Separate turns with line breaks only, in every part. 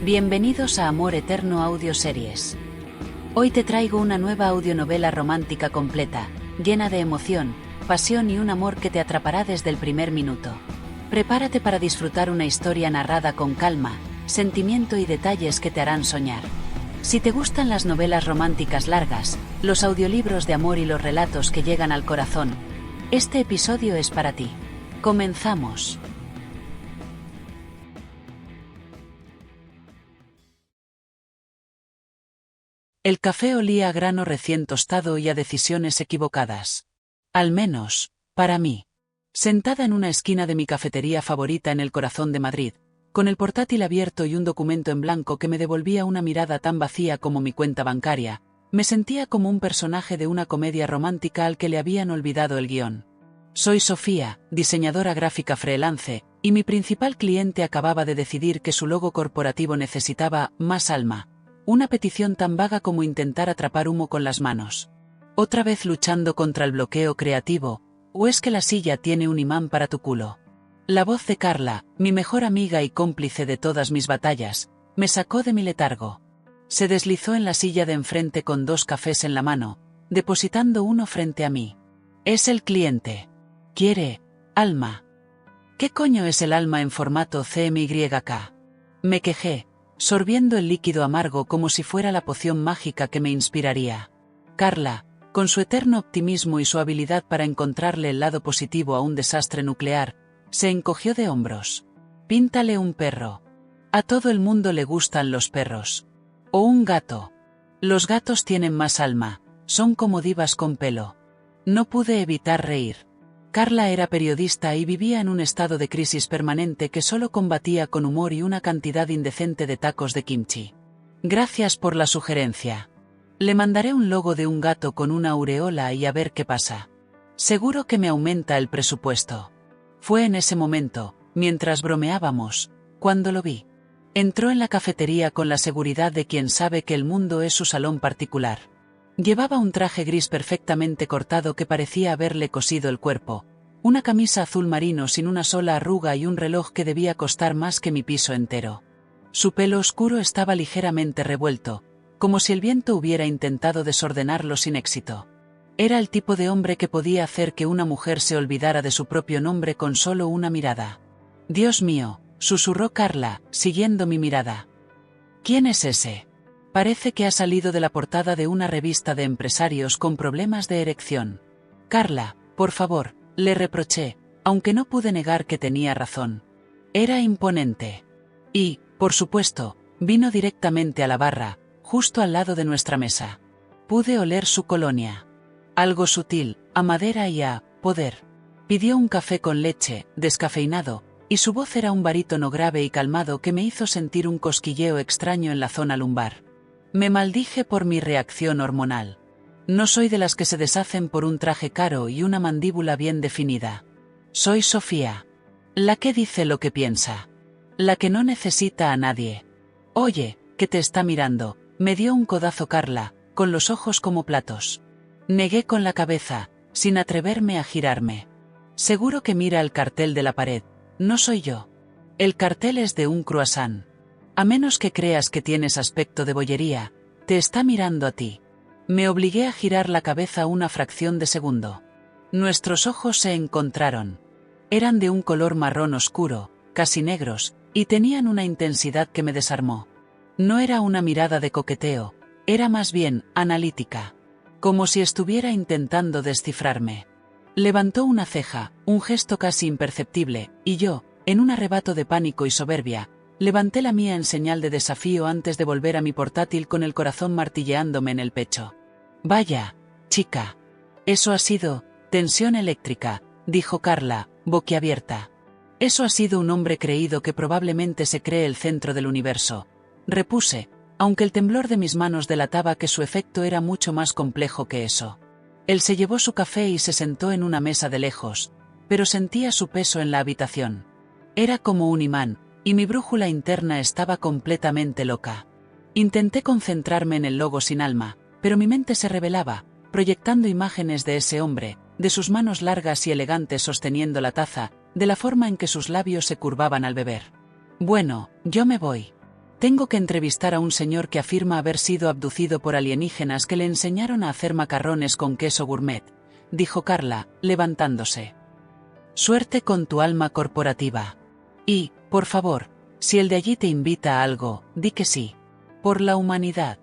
Bienvenidos a Amor Eterno Audio Series. Hoy te traigo una nueva audionovela romántica completa, llena de emoción, pasión y un amor que te atrapará desde el primer minuto. Prepárate para disfrutar una historia narrada con calma, sentimiento y detalles que te harán soñar. Si te gustan las novelas románticas largas, los audiolibros de amor y los relatos que llegan al corazón, este episodio es para ti. Comenzamos. El café olía a grano recién tostado y a decisiones equivocadas. Al menos, para mí. Sentada en una esquina de mi cafetería favorita en el corazón de Madrid, con el portátil abierto y un documento en blanco que me devolvía una mirada tan vacía como mi cuenta bancaria, me sentía como un personaje de una comedia romántica al que le habían olvidado el guión. Soy Sofía, diseñadora gráfica freelance, y mi principal cliente acababa de decidir que su logo corporativo necesitaba más alma. Una petición tan vaga como intentar atrapar humo con las manos. ¿Otra vez luchando contra el bloqueo creativo, o es que la silla tiene un imán para tu culo? La voz de Carla, mi mejor amiga y cómplice de todas mis batallas, me sacó de mi letargo. Se deslizó en la silla de enfrente con 2 cafés en la mano, depositando uno frente a mí. Es el cliente. Quiere alma. ¿Qué coño es el alma en formato CMYK? Me quejé, sorbiendo el líquido amargo como si fuera la poción mágica que me inspiraría. Carla, con su eterno optimismo y su habilidad para encontrarle el lado positivo a un desastre nuclear, se encogió de hombros. Píntale un perro. A todo el mundo le gustan los perros. O un gato. Los gatos tienen más alma, son como divas con pelo. No pude evitar reír. Carla era periodista y vivía en un estado de crisis permanente que solo combatía con humor y una cantidad indecente de tacos de kimchi. Gracias por la sugerencia. Le mandaré un logo de un gato con una aureola y a ver qué pasa. Seguro que me aumenta el presupuesto. Fue en ese momento, mientras bromeábamos, cuando lo vi. Entró en la cafetería con la seguridad de quien sabe que el mundo es su salón particular. Llevaba un traje gris perfectamente cortado que parecía haberle cosido el cuerpo, una camisa azul marino sin una sola arruga y un reloj que debía costar más que mi piso entero. Su pelo oscuro estaba ligeramente revuelto, como si el viento hubiera intentado desordenarlo sin éxito. Era el tipo de hombre que podía hacer que una mujer se olvidara de su propio nombre con solo una mirada. Dios mío, susurró Carla, siguiendo mi mirada. ¿Quién es ese? Parece que ha salido de la portada de una revista de empresarios con problemas de erección. Carla, por favor, le reproché, aunque no pude negar que tenía razón. Era imponente. Y, por supuesto, vino directamente a la barra, justo al lado de nuestra mesa. Pude oler su colonia. Algo sutil, a madera y a poder. Pidió un café con leche, descafeinado, y su voz era un barítono grave y calmado que me hizo sentir un cosquilleo extraño en la zona lumbar. Me maldije por mi reacción hormonal. No soy de las que se deshacen por un traje caro y una mandíbula bien definida. Soy Sofía. La que dice lo que piensa. La que no necesita a nadie. Oye, que te está mirando, me dio un codazo Carla, con los ojos como platos. Negué con la cabeza, sin atreverme a girarme. Seguro que mira el cartel de la pared, no soy yo. El cartel es de un croissant. A menos que creas que tienes aspecto de bollería, te está mirando a ti. Me obligué a girar la cabeza una fracción de segundo. Nuestros ojos se encontraron. Eran de un color marrón oscuro, casi negros, y tenían una intensidad que me desarmó. No era una mirada de coqueteo, era más bien analítica. Como si estuviera intentando descifrarme. Levantó una ceja, un gesto casi imperceptible, y yo, en un arrebato de pánico y soberbia, levanté la mía en señal de desafío antes de volver a mi portátil con el corazón martilleándome en el pecho. Vaya, chica. Eso ha sido tensión eléctrica, dijo Carla, boquiabierta. Eso ha sido un hombre creído que probablemente se cree el centro del universo. Repuse, aunque el temblor de mis manos delataba que su efecto era mucho más complejo que eso. Él se llevó su café y se sentó en una mesa de lejos, pero sentía su peso en la habitación. Era como un imán, y mi brújula interna estaba completamente loca. Intenté concentrarme en el logo sin alma, pero mi mente se rebelaba, proyectando imágenes de ese hombre, de sus manos largas y elegantes sosteniendo la taza, de la forma en que sus labios se curvaban al beber. Bueno, yo me voy. Tengo que entrevistar a un señor que afirma haber sido abducido por alienígenas que le enseñaron a hacer macarrones con queso gourmet, dijo Carla, levantándose. Suerte con tu alma corporativa. Y, por favor, si el de allí te invita a algo, di que sí. Por la humanidad.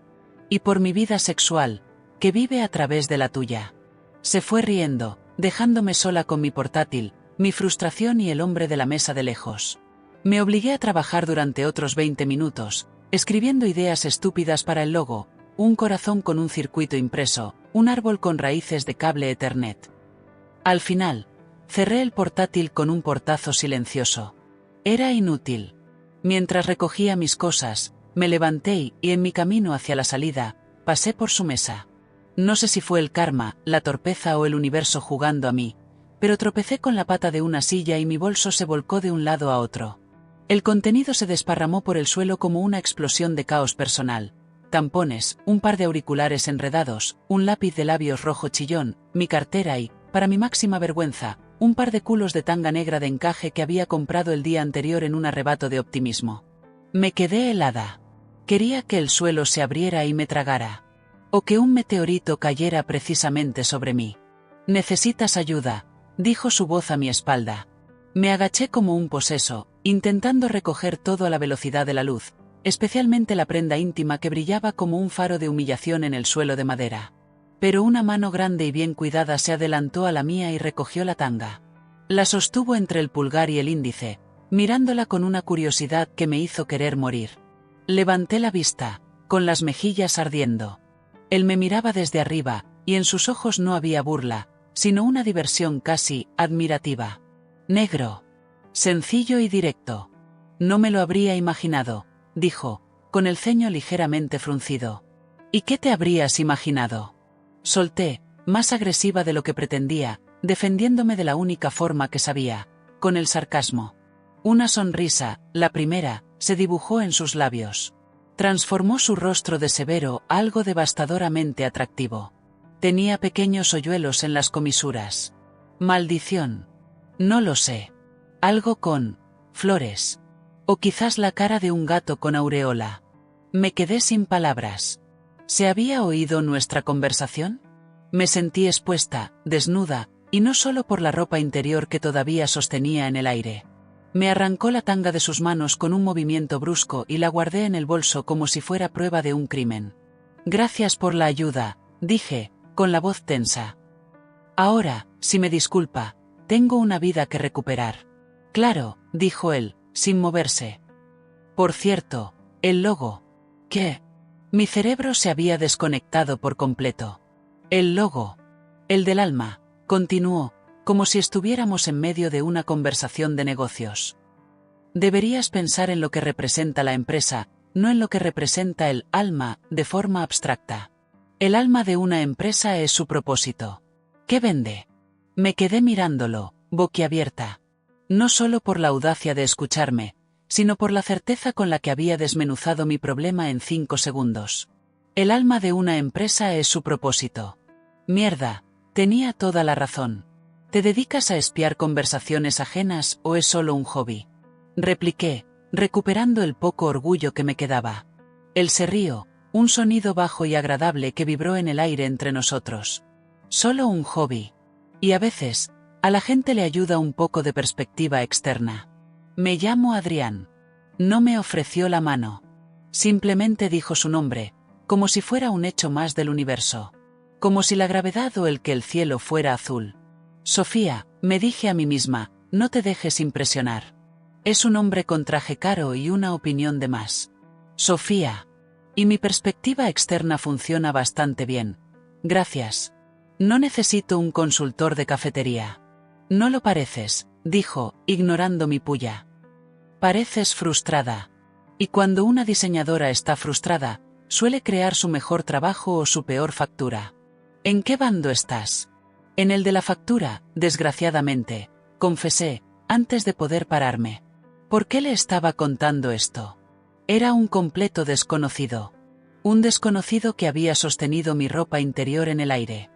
Y por mi vida sexual, que vive a través de la tuya. Se fue riendo, dejándome sola con mi portátil, mi frustración y el hombre de la mesa de lejos. Me obligué a trabajar durante otros 20 minutos, escribiendo ideas estúpidas para el logo, un corazón con un circuito impreso, un árbol con raíces de cable Ethernet. Al final, cerré el portátil con un portazo silencioso. Era inútil. Mientras recogía mis cosas, me levanté y en mi camino hacia la salida, pasé por su mesa. No sé si fue el karma, la torpeza o el universo jugando a mí, pero tropecé con la pata de una silla y mi bolso se volcó de un lado a otro. El contenido se desparramó por el suelo como una explosión de caos personal. Tampones, un par de auriculares enredados, un lápiz de labios rojo chillón, mi cartera y, para mi máxima vergüenza, un par de culos de tanga negra de encaje que había comprado el día anterior en un arrebato de optimismo. Me quedé helada. Quería que el suelo se abriera y me tragara. O que un meteorito cayera precisamente sobre mí. «Necesitas ayuda», dijo su voz a mi espalda. Me agaché como un poseso, intentando recoger todo a la velocidad de la luz, especialmente la prenda íntima que brillaba como un faro de humillación en el suelo de madera. Pero una mano grande y bien cuidada se adelantó a la mía y recogió la tanga. La sostuvo entre el pulgar y el índice, mirándola con una curiosidad que me hizo querer morir. Levanté la vista, con las mejillas ardiendo. Él me miraba desde arriba, y en sus ojos no había burla, sino una diversión casi admirativa. Negro. Sencillo y directo. No me lo habría imaginado, dijo, con el ceño ligeramente fruncido. ¿Y qué te habrías imaginado? Solté, más agresiva de lo que pretendía, defendiéndome de la única forma que sabía, con el sarcasmo. Una sonrisa, la primera, se dibujó en sus labios. Transformó su rostro de severo a algo devastadoramente atractivo. Tenía pequeños hoyuelos en las comisuras. Maldición. No lo sé. Algo con flores. O quizás la cara de un gato con aureola. Me quedé sin palabras. ¿Se había oído nuestra conversación? Me sentí expuesta, desnuda, y no solo por la ropa interior que todavía sostenía en el aire. Me arrancó la tanga de sus manos con un movimiento brusco y la guardé en el bolso como si fuera prueba de un crimen. Gracias por la ayuda, dije, con la voz tensa. Ahora, si me disculpa, tengo una vida que recuperar. Claro, dijo él, sin moverse. Por cierto, el logo. ¿Qué? Mi cerebro se había desconectado por completo. El logo. El del alma, continuó, como si estuviéramos en medio de una conversación de negocios. Deberías pensar en lo que representa la empresa, no en lo que representa el alma, de forma abstracta. El alma de una empresa es su propósito. ¿Qué vende? Me quedé mirándolo, boquiabierta. No solo por la audacia de escucharme, sino por la certeza con la que había desmenuzado mi problema en 5 segundos. El alma de una empresa es su propósito. Mierda, tenía toda la razón. ¿Te dedicas a espiar conversaciones ajenas o es solo un hobby? Repliqué, recuperando el poco orgullo que me quedaba. Él se rió, un sonido bajo y agradable que vibró en el aire entre nosotros. Solo un hobby. Y a veces, a la gente le ayuda un poco de perspectiva externa. Me llamo Adrián. No me ofreció la mano. Simplemente dijo su nombre, como si fuera un hecho más del universo. Como si la gravedad o el que el cielo fuera azul. Sofía, me dije a mí misma, no te dejes impresionar. Es un hombre con traje caro y una opinión de más. Sofía. Y mi perspectiva externa funciona bastante bien. Gracias. No necesito un consultor de cafetería. No lo pareces, dijo, ignorando mi pulla. Pareces frustrada. Y cuando una diseñadora está frustrada, suele crear su mejor trabajo o su peor factura. ¿En qué bando estás? En el de la factura, desgraciadamente, confesé, antes de poder pararme. ¿Por qué le estaba contando esto? Era un completo desconocido. Un desconocido que había sostenido mi ropa interior en el aire.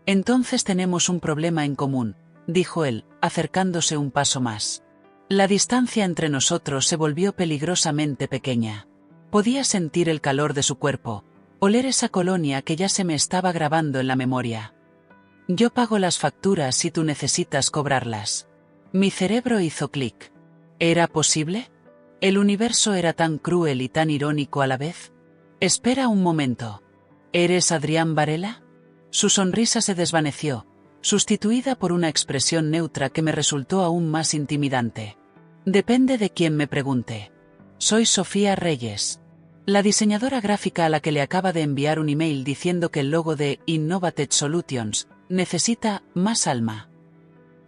Entonces tenemos un problema en común, dijo él, acercándose un paso más. La distancia entre nosotros se volvió peligrosamente pequeña. Podía sentir el calor de su cuerpo, oler esa colonia que ya se me estaba grabando en la memoria. Yo pago las facturas si tú necesitas cobrarlas. Mi cerebro hizo clic. ¿Era posible? ¿El universo era tan cruel y tan irónico a la vez? Espera un momento. ¿Eres Adrián Varela? Su sonrisa se desvaneció, sustituida por una expresión neutra que me resultó aún más intimidante. Depende de quién me pregunte. Soy Sofía Reyes, la diseñadora gráfica a la que le acaba de enviar un email diciendo que el logo de Innovative Solutions necesita más alma.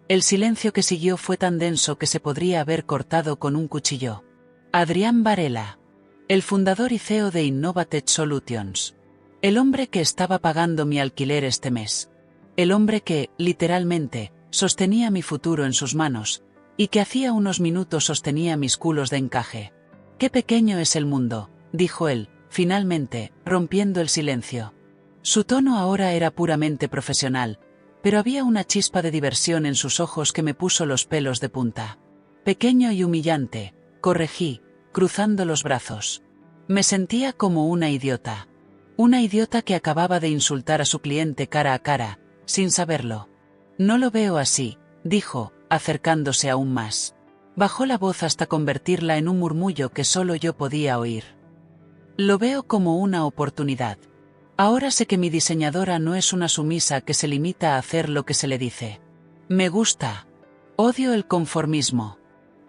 El silencio que siguió fue tan denso que se podría haber cortado con un cuchillo. Adrián Varela, el fundador y CEO de Innovative Solutions. El hombre que estaba pagando mi alquiler este mes. El hombre que, literalmente, sostenía mi futuro en sus manos, y que hacía unos minutos sostenía mis culos de encaje. «Qué pequeño es el mundo», dijo él, finalmente, rompiendo el silencio. Su tono ahora era puramente profesional, pero había una chispa de diversión en sus ojos que me puso los pelos de punta. «Pequeño y humillante», corregí, cruzando los brazos. Me sentía como una idiota. Una idiota que acababa de insultar a su cliente cara a cara, sin saberlo. «No lo veo así», dijo, acercándose aún más. Bajó la voz hasta convertirla en un murmullo que solo yo podía oír. «Lo veo como una oportunidad. Ahora sé que mi diseñadora no es una sumisa que se limita a hacer lo que se le dice. Me gusta. Odio el conformismo.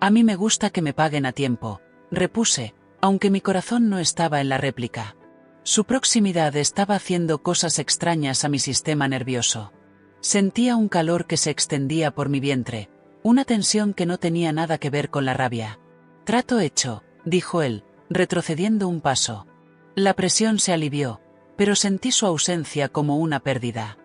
A mí me gusta que me paguen a tiempo», repuse, aunque mi corazón no estaba en la réplica. Su proximidad estaba haciendo cosas extrañas a mi sistema nervioso. Sentía un calor que se extendía por mi vientre, una tensión que no tenía nada que ver con la rabia. «Trato hecho», dijo él, retrocediendo un paso. La presión se alivió, pero sentí su ausencia como una pérdida.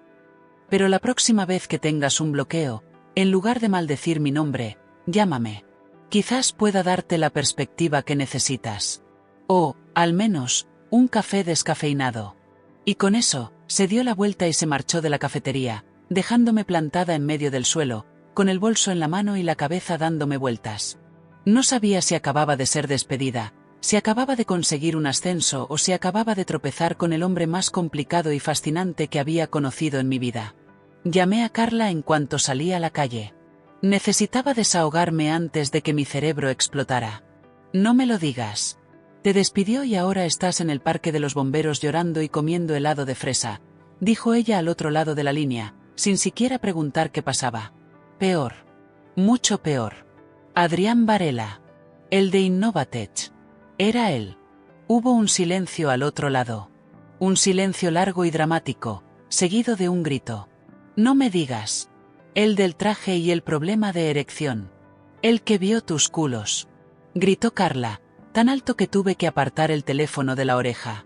«Pero la próxima vez que tengas un bloqueo, en lugar de maldecir mi nombre, llámame. Quizás pueda darte la perspectiva que necesitas. O, al menos, un café descafeinado». Y con eso, se dio la vuelta y se marchó de la cafetería, dejándome plantada en medio del suelo, con el bolso en la mano y la cabeza dándome vueltas. No sabía si acababa de ser despedida, si acababa de conseguir un ascenso o si acababa de tropezar con el hombre más complicado y fascinante que había conocido en mi vida. Llamé a Carla en cuanto salí a la calle. Necesitaba desahogarme antes de que mi cerebro explotara. «No me lo digas. Te despidió y ahora estás en el parque de los bomberos llorando y comiendo helado de fresa», dijo ella al otro lado de la línea, sin siquiera preguntar qué pasaba. «Peor. Mucho peor. Adrián Varela. El de Innovatech. Era él». Hubo un silencio al otro lado. Un silencio largo y dramático, seguido de un grito. «No me digas. El del traje y el problema de erección. El que vio tus culos», gritó Carla, tan alto que tuve que apartar el teléfono de la oreja.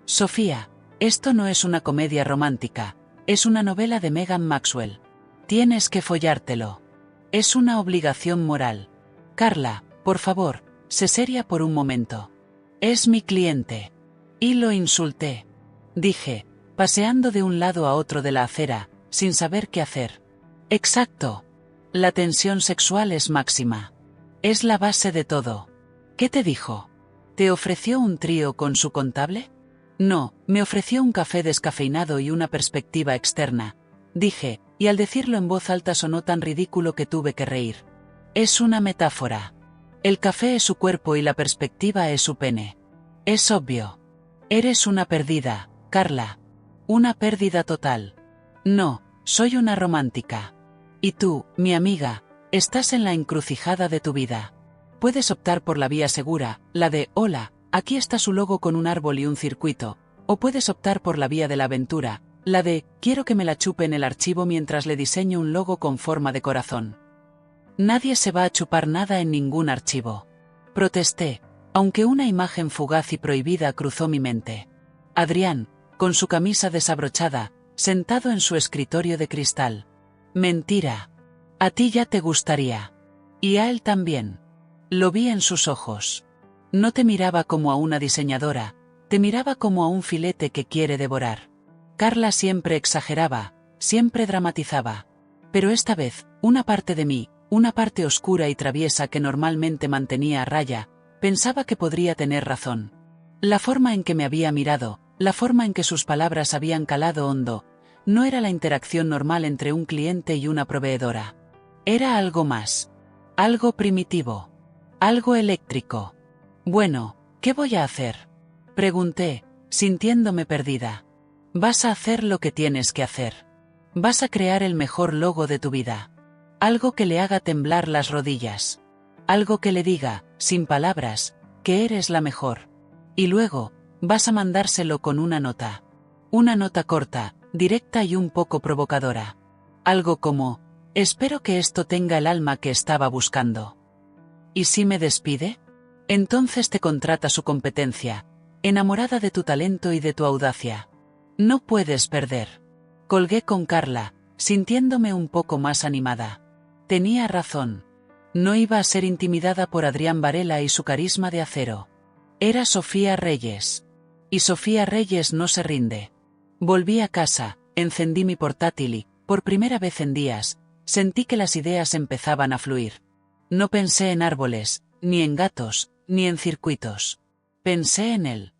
«Sofía, esto no es una comedia romántica, es una novela de Megan Maxwell. Tienes que follártelo. Es una obligación moral. Carla, por favor, sé seria por un momento. Es mi cliente». Y lo insulté. Dije, paseando de un lado a otro de la acera, sin saber qué hacer. «Exacto. La tensión sexual es máxima. Es la base de todo. ¿Qué te dijo? ¿Te ofreció un trío con su contable?» «No, me ofreció un café descafeinado y una perspectiva externa», dije, y al decirlo en voz alta sonó tan ridículo que tuve que reír. «Es una metáfora. El café es su cuerpo y la perspectiva es su pene. Es obvio. Eres una perdida, Carla. Una pérdida total. No, soy una romántica. Y tú, mi amiga, estás en la encrucijada de tu vida. Puedes optar por la vía segura, la de «hola, aquí está su logo con un árbol y un circuito», o puedes optar por la vía de la aventura, la de «quiero que me la chupe en el archivo mientras le diseño un logo con forma de corazón». «Nadie se va a chupar nada en ningún archivo», protesté, aunque una imagen fugaz y prohibida cruzó mi mente. Adrián, con su camisa desabrochada, sentado en su escritorio de cristal. «Mentira. A ti ya te gustaría. Y a él también». Lo vi en sus ojos. No te miraba como a una diseñadora, te miraba como a un filete que quiere devorar. Carla siempre exageraba, siempre dramatizaba. Pero esta vez, una parte de mí, una parte oscura y traviesa que normalmente mantenía a raya, pensaba que podría tener razón. La forma en que me había mirado, la forma en que sus palabras habían calado hondo, no era la interacción normal entre un cliente y una proveedora. Era algo más. Algo primitivo. Algo eléctrico. Bueno, ¿qué voy a hacer? Pregunté, sintiéndome perdida. Vas a hacer lo que tienes que hacer. Vas a crear el mejor logo de tu vida. Algo que le haga temblar las rodillas. Algo que le diga, sin palabras, que eres la mejor. Y luego, vas a mandárselo con una nota. Una nota corta, directa y un poco provocadora. Algo como, espero que esto tenga el alma que estaba buscando. ¿Y si me despide? Entonces te contrata su competencia, enamorada de tu talento y de tu audacia. No puedes perder. Colgué con Carla, sintiéndome un poco más animada. Tenía razón. No iba a ser intimidada por Adrián Varela y su carisma de acero. Era Sofía Reyes. Y Sofía Reyes no se rinde. Volví a casa, encendí mi portátil y, por primera vez en días, sentí que las ideas empezaban a fluir. No pensé en árboles, ni en gatos, ni en circuitos. Pensé en él.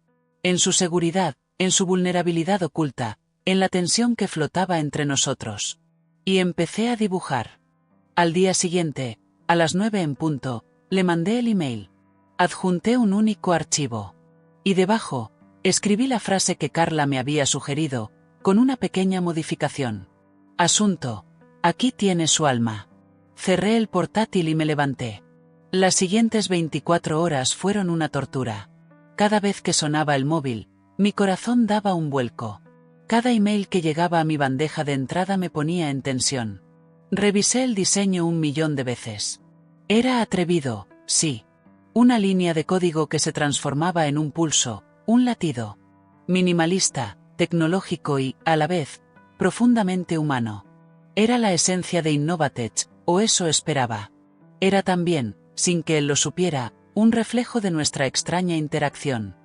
En su seguridad, en su vulnerabilidad oculta, en la tensión que flotaba entre nosotros. Y empecé a dibujar. Al día siguiente, a las 9 en punto, le mandé el email. Adjunté un único archivo. Y debajo, escribí la frase que Carla me había sugerido, con una pequeña modificación. Asunto, aquí tiene su alma. Cerré el portátil y me levanté. Las siguientes 24 horas fueron una tortura. Cada vez que sonaba el móvil, mi corazón daba un vuelco. Cada email que llegaba a mi bandeja de entrada me ponía en tensión. Revisé el diseño 1.000.000 de veces. Era atrevido, sí. Una línea de código que se transformaba en un pulso, un latido. Minimalista, tecnológico y, a la vez, profundamente humano. Era la esencia de Innovatech, o eso esperaba. Era también, sin que él lo supiera, un reflejo de nuestra extraña interacción.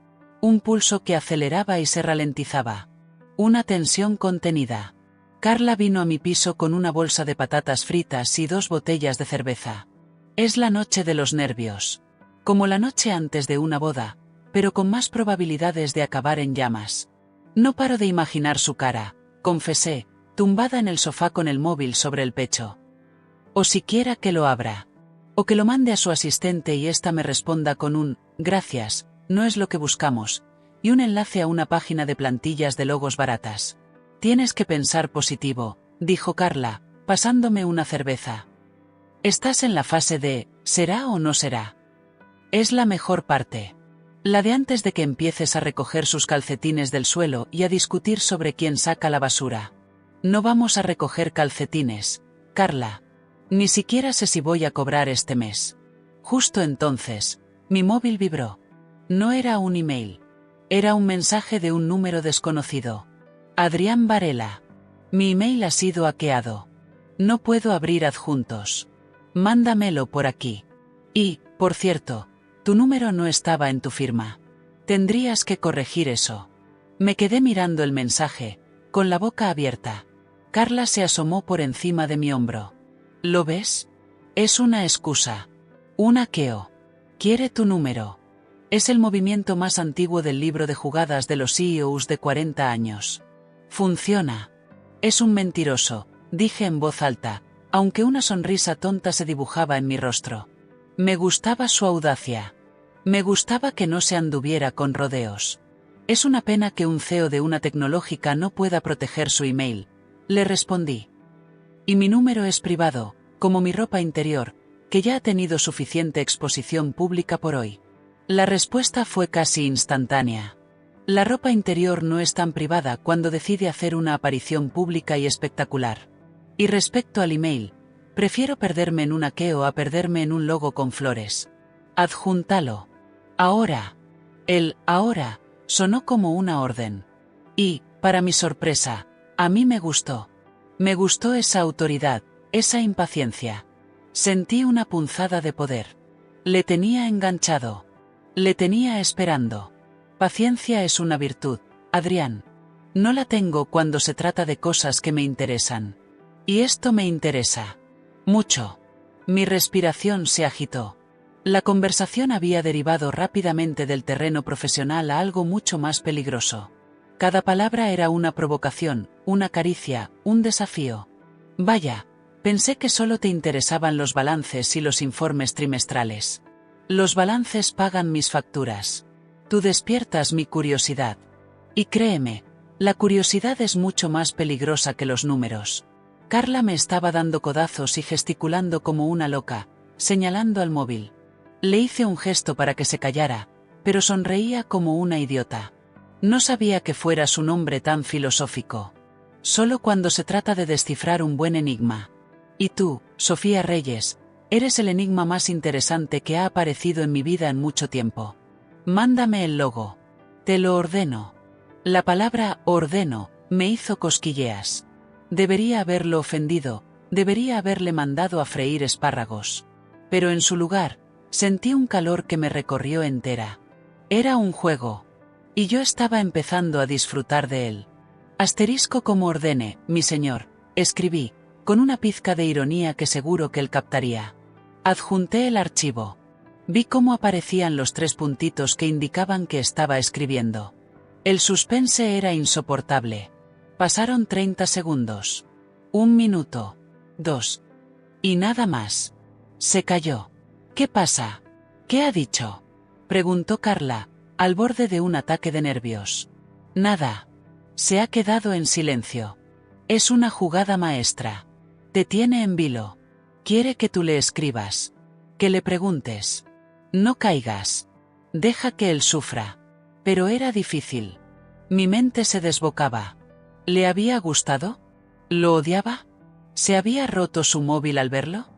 Un pulso que aceleraba y se ralentizaba. Una tensión contenida. Carla vino a mi piso con una bolsa de patatas fritas y 2 botellas de cerveza. Es la noche de los nervios. Como la noche antes de una boda, pero con más probabilidades de acabar en llamas. No paro de imaginar su cara, confesé, tumbada en el sofá con el móvil sobre el pecho. O siquiera que lo abra. O que lo mande a su asistente y ésta me responda con un, gracias, no es lo que buscamos, y un enlace a una página de plantillas de logos baratas. Tienes que pensar positivo, dijo Carla, pasándome una cerveza. Estás en la fase de, ¿será o no será? Es la mejor parte. La de antes de que empieces a recoger sus calcetines del suelo y a discutir sobre quién saca la basura. No vamos a recoger calcetines, Carla. Ni siquiera sé si voy a cobrar este mes. Justo entonces, mi móvil vibró. No era un email. Era un mensaje de un número desconocido. Adrián Varela. Mi email ha sido hackeado. No puedo abrir adjuntos. Mándamelo por aquí. Y, por cierto, tu número no estaba en tu firma. Tendrías que corregir eso. Me quedé mirando el mensaje, con la boca abierta. Carla se asomó por encima de mi hombro. ¿Lo ves? Es una excusa. Un hackeo. Quiere tu número. Es el movimiento más antiguo del libro de jugadas de los CEOs de 40 años. Funciona. Es un mentiroso, dije en voz alta, aunque una sonrisa tonta se dibujaba en mi rostro. Me gustaba su audacia. Me gustaba que no se anduviera con rodeos. Es una pena que un CEO de una tecnológica no pueda proteger su email, le respondí. Y mi número es privado, como mi ropa interior, que ya ha tenido suficiente exposición pública por hoy. La respuesta fue casi instantánea. La ropa interior no es tan privada cuando decide hacer una aparición pública y espectacular. Y respecto al email, prefiero perderme en un hackeo a perderme en un logo con flores. Adjúntalo. Ahora. El ahora sonó como una orden. Y, para mi sorpresa, a mí me gustó. Me gustó esa autoridad, esa impaciencia. Sentí una punzada de poder. Le tenía enganchado. Le tenía esperando. Paciencia es una virtud, Adrián. No la tengo cuando se trata de cosas que me interesan. Y esto me interesa. Mucho. Mi respiración se agitó. La conversación había derivado rápidamente del terreno profesional a algo mucho más peligroso. Cada palabra era una provocación, una caricia, un desafío. Vaya, pensé que solo te interesaban los balances y los informes trimestrales. Los balances pagan mis facturas. Tú despiertas mi curiosidad. Y créeme, la curiosidad es mucho más peligrosa que los números. Carla me estaba dando codazos y gesticulando como una loca, señalando al móvil. Le hice un gesto para que se callara, pero sonreía como una idiota. No sabía que fuera su nombre tan filosófico. Solo cuando se trata de descifrar un buen enigma. Y tú, Sofía Reyes, eres el enigma más interesante que ha aparecido en mi vida en mucho tiempo. Mándame el logo. Te lo ordeno. La palabra ordeno me hizo cosquilleas. Debería haberlo ofendido, debería haberle mandado a freír espárragos. Pero en su lugar, sentí un calor que me recorrió entera. Era un juego. Y yo estaba empezando a disfrutar de él. Asterisco como ordene, mi señor, escribí, con una pizca de ironía que seguro que él captaría. Adjunté el archivo. Vi cómo aparecían los 3 puntitos que indicaban que estaba escribiendo. El suspense era insoportable. Pasaron 30 segundos. 1 minuto. 2. Y nada más. Se calló. ¿Qué pasa? ¿Qué ha dicho? Preguntó Carla, al borde de un ataque de nervios. Nada. Se ha quedado en silencio. Es una jugada maestra. Te tiene en vilo. Quiere que tú le escribas. Que le preguntes. No caigas. Deja que él sufra. Pero era difícil. Mi mente se desbocaba. ¿Le había gustado? ¿Lo odiaba? ¿Se había roto su móvil al verlo?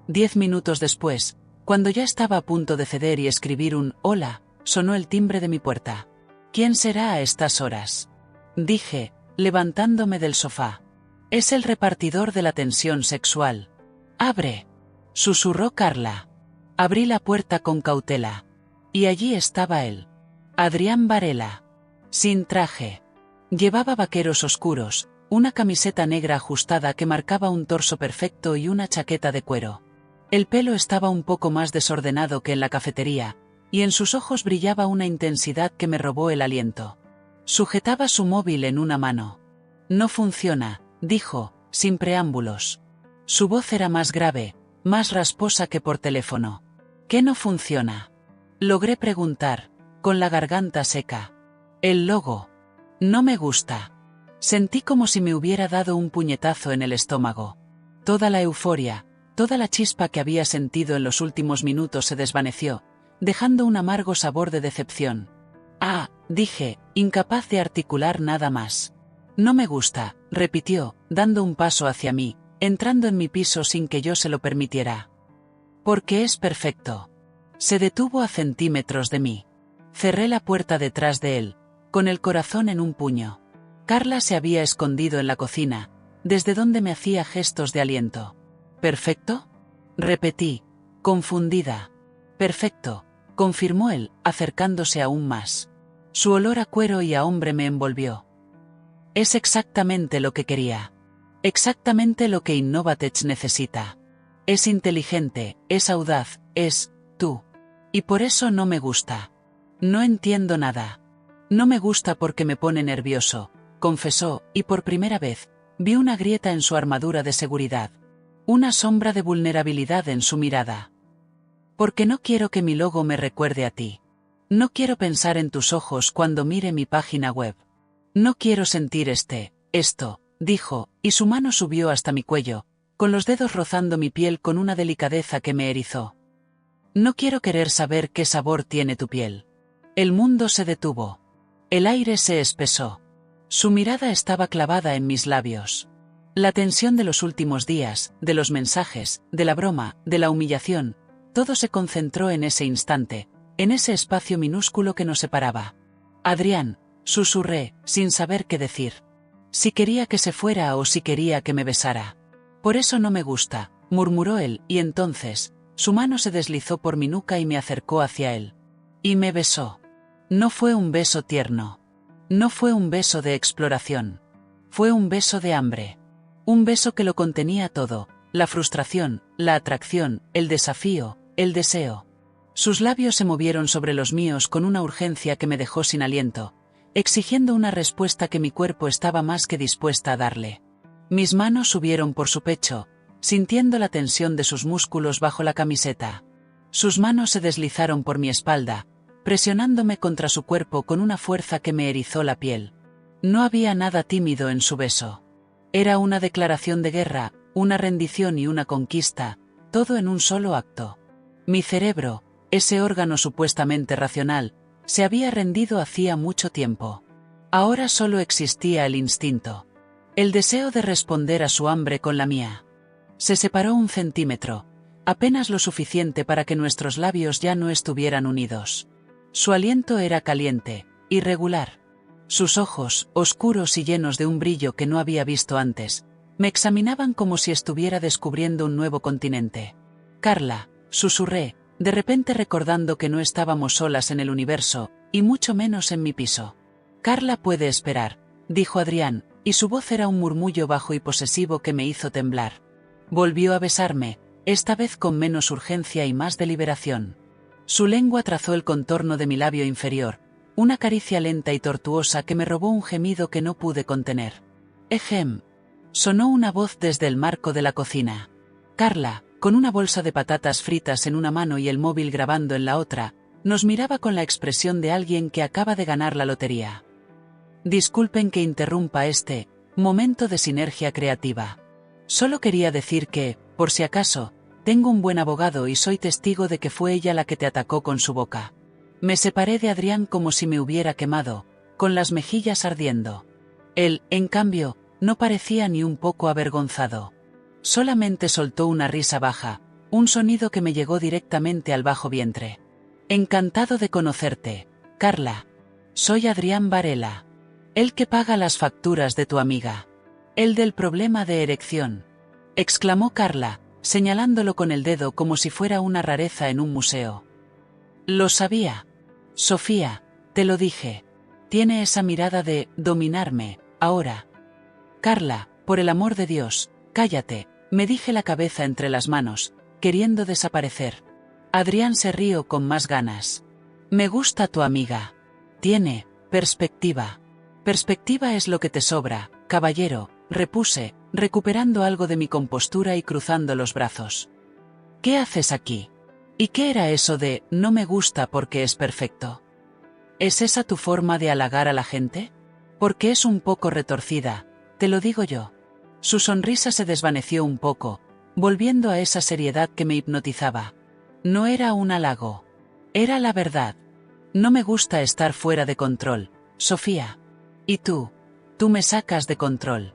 10 minutos después, cuando ya estaba a punto de ceder y escribir un «hola», sonó el timbre de mi puerta. ¿Quién será a estas horas?, dije, levantándome del sofá. Es el repartidor de la tensión sexual. «Abre», susurró Carla. Abrí la puerta con cautela. Y allí estaba él. Adrián Varela. Sin traje. Llevaba vaqueros oscuros, una camiseta negra ajustada que marcaba un torso perfecto y una chaqueta de cuero. El pelo estaba un poco más desordenado que en la cafetería, y en sus ojos brillaba una intensidad que me robó el aliento. Sujetaba su móvil en una mano. «No funciona», dijo, sin preámbulos. Su voz era más grave, más rasposa que por teléfono. «¿Qué no funciona?», logré preguntar, con la garganta seca. «El logo. No me gusta». Sentí como si me hubiera dado un puñetazo en el estómago. Toda la euforia, toda la chispa que había sentido en los últimos minutos se desvaneció, dejando un amargo sabor de decepción. «Ah», dije, incapaz de articular nada más. «No me gusta», repitió, dando un paso hacia mí, entrando en mi piso sin que yo se lo permitiera. «Porque es perfecto». Se detuvo a centímetros de mí. Cerré la puerta detrás de él, con el corazón en un puño. Carla se había escondido en la cocina, desde donde me hacía gestos de aliento. «¿Perfecto?», repetí, confundida. «Perfecto», confirmó él, acercándose aún más. Su olor a cuero y a hombre me envolvió. Es exactamente lo que quería. Exactamente lo que Innovatech necesita. Es inteligente, es audaz, es tú. Y por eso no me gusta. No entiendo nada. No me gusta porque me pone nervioso, confesó, y por primera vez, vi una grieta en su armadura de seguridad. Una sombra de vulnerabilidad en su mirada. Porque no quiero que mi logo me recuerde a ti. No quiero pensar en tus ojos cuando mire mi página web. No quiero sentir esto, dijo, y su mano subió hasta mi cuello, con los dedos rozando mi piel con una delicadeza que me erizó. No quiero querer saber qué sabor tiene tu piel. El mundo se detuvo. El aire se espesó. Su mirada estaba clavada en mis labios. La tensión de los últimos días, de los mensajes, de la broma, de la humillación, todo se concentró en ese instante, en ese espacio minúsculo que nos separaba. «Adrián», susurré, sin saber qué decir. Si quería que se fuera o si quería que me besara. «Por eso no me gusta», murmuró él, y entonces, su mano se deslizó por mi nuca y me acercó hacia él. Y me besó. No fue un beso tierno. No fue un beso de exploración. Fue un beso de hambre. Un beso que lo contenía todo, la frustración, la atracción, el desafío, el deseo. Sus labios se movieron sobre los míos con una urgencia que me dejó sin aliento, exigiendo una respuesta que mi cuerpo estaba más que dispuesta a darle. Mis manos subieron por su pecho, sintiendo la tensión de sus músculos bajo la camiseta. Sus manos se deslizaron por mi espalda, presionándome contra su cuerpo con una fuerza que me erizó la piel. No había nada tímido en su beso. Era una declaración de guerra, una rendición y una conquista, todo en un solo acto. Mi cerebro, ese órgano supuestamente racional, se había rendido hacía mucho tiempo. Ahora solo existía el instinto. El deseo de responder a su hambre con la mía. Se separó 1 centímetro, apenas lo suficiente para que nuestros labios ya no estuvieran unidos. Su aliento era caliente, irregular. Sus ojos, oscuros y llenos de un brillo que no había visto antes, me examinaban como si estuviera descubriendo un nuevo continente. Carla, susurré, de repente recordando que no estábamos solas en el universo, y mucho menos en mi piso. Carla puede esperar, dijo Adrián, y su voz era un murmullo bajo y posesivo que me hizo temblar. Volvió a besarme, esta vez con menos urgencia y más deliberación. Su lengua trazó el contorno de mi labio inferior, una caricia lenta y tortuosa que me robó un gemido que no pude contener. «Ejem», sonó una voz desde el marco de la cocina. Carla, con una bolsa de patatas fritas en una mano y el móvil grabando en la otra, nos miraba con la expresión de alguien que acaba de ganar la lotería. Disculpen que interrumpa este momento de sinergia creativa. Solo quería decir que, por si acaso, tengo un buen abogado y soy testigo de que fue ella la que te atacó con su boca. Me separé de Adrián como si me hubiera quemado, con las mejillas ardiendo. Él, en cambio, no parecía ni un poco avergonzado. Solamente soltó una risa baja, un sonido que me llegó directamente al bajo vientre. Encantado de conocerte, Carla. Soy Adrián Varela. El que paga las facturas de tu amiga. El del problema de erección. Exclamó Carla, señalándolo con el dedo como si fuera una rareza en un museo. Lo sabía. Sofía, te lo dije. Tiene esa mirada de dominarme, ahora. Carla, por el amor de Dios, cállate, me dije la cabeza entre las manos, queriendo desaparecer. Adrián se rió con más ganas. Me gusta tu amiga. Tiene perspectiva. Perspectiva es lo que te sobra, caballero, repuse, recuperando algo de mi compostura y cruzando los brazos. ¿Qué haces aquí? ¿Y qué era eso de no me gusta porque es perfecto? ¿Es esa tu forma de halagar a la gente? Porque es un poco retorcida, te lo digo yo. Su sonrisa se desvaneció un poco, volviendo a esa seriedad que me hipnotizaba. No era un halago. Era la verdad. No me gusta estar fuera de control, Sofía. Y tú me sacas de control.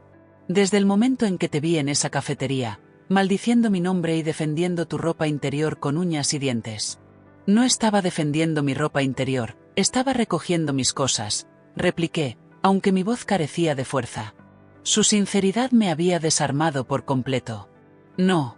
Desde el momento en que te vi en esa cafetería, maldiciendo mi nombre y defendiendo tu ropa interior con uñas y dientes. No estaba defendiendo mi ropa interior, estaba recogiendo mis cosas, repliqué, aunque mi voz carecía de fuerza. Su sinceridad me había desarmado por completo. No.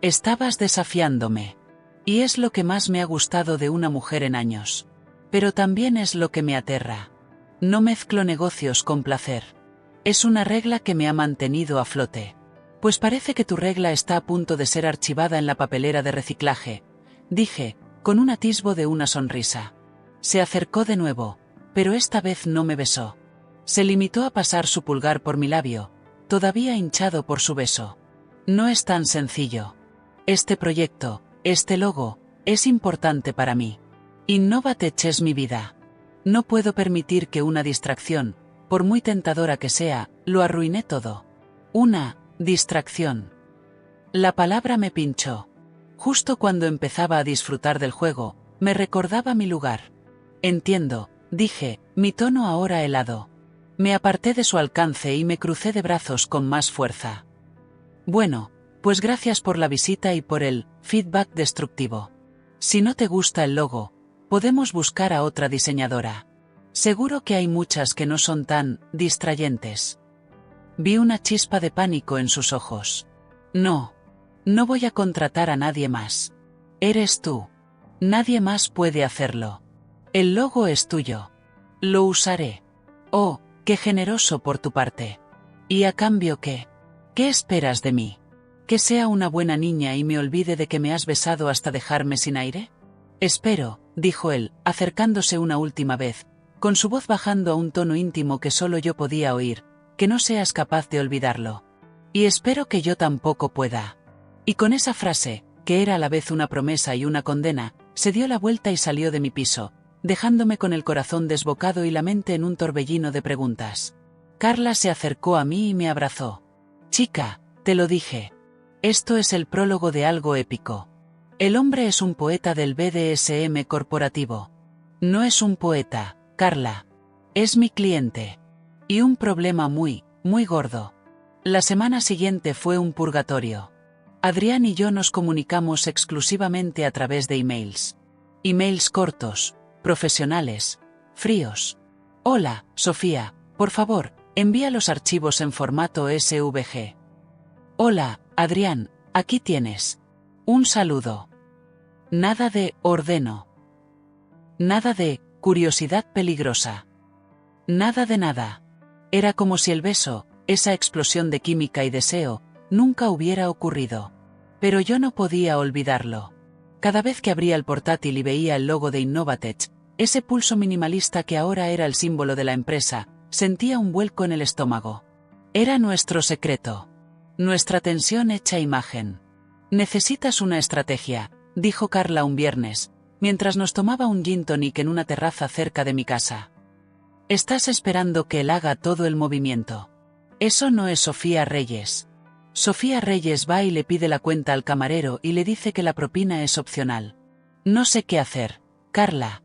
Estabas desafiándome. Y es lo que más me ha gustado de una mujer en años. Pero también es lo que me aterra. No mezclo negocios con placer. Es una regla que me ha mantenido a flote. Pues parece que tu regla está a punto de ser archivada en la papelera de reciclaje, dije, con un atisbo de una sonrisa. Se acercó de nuevo, pero esta vez no me besó. Se limitó a pasar su pulgar por mi labio, todavía hinchado por su beso. No es tan sencillo. Este proyecto, este logo, es importante para mí. Innovatech es mi vida. No puedo permitir que una distracción, por muy tentadora que sea, lo arruine todo. Una distracción. La palabra me pinchó. Justo cuando empezaba a disfrutar del juego, me recordaba mi lugar. Entiendo, dije, mi tono ahora helado. Me aparté de su alcance y me crucé de brazos con más fuerza. Bueno, pues gracias por la visita y por el feedback destructivo. Si no te gusta el logo, podemos buscar a otra diseñadora. Seguro que hay muchas que no son tan distrayentes. Vi una chispa de pánico en sus ojos. No voy a contratar a nadie más. Eres tú. Nadie más puede hacerlo. El logo es tuyo. Lo usaré. Oh, qué generoso por tu parte. ¿Y a cambio qué? ¿Qué esperas de mí? ¿Que sea una buena niña y me olvide de que me has besado hasta dejarme sin aire? Espero, dijo él, acercándose una última vez, con su voz bajando a un tono íntimo que solo yo podía oír, que no seas capaz de olvidarlo. Y espero que yo tampoco pueda. Y con esa frase, que era a la vez una promesa y una condena, se dio la vuelta y salió de mi piso, dejándome con el corazón desbocado y la mente en un torbellino de preguntas. Carla se acercó a mí y me abrazó. Chica, te lo dije. Esto es el prólogo de algo épico. El hombre es un poeta del BDSM corporativo. No es un poeta, Carla. Es mi cliente. Y un problema muy, muy gordo. La semana siguiente fue un purgatorio. Adrián y yo nos comunicamos exclusivamente a través de emails. Emails cortos, profesionales, fríos. Hola, Sofía, por favor, envía los archivos en formato SVG. Hola, Adrián, aquí tienes. Un saludo. Nada de ordeno. Nada de curiosidad peligrosa. Nada de nada. Era como si el beso, esa explosión de química y deseo, nunca hubiera ocurrido. Pero yo no podía olvidarlo. Cada vez que abría el portátil y veía el logo de Innovatech, ese pulso minimalista que ahora era el símbolo de la empresa, sentía un vuelco en el estómago. Era nuestro secreto. Nuestra tensión hecha imagen. Necesitas una estrategia, dijo Carla un viernes, mientras nos tomaba un gin tonic en una terraza cerca de mi casa. Estás esperando que él haga todo el movimiento. Eso no es Sofía Reyes. Sofía Reyes va y le pide la cuenta al camarero y le dice que la propina es opcional. No sé qué hacer, Carla.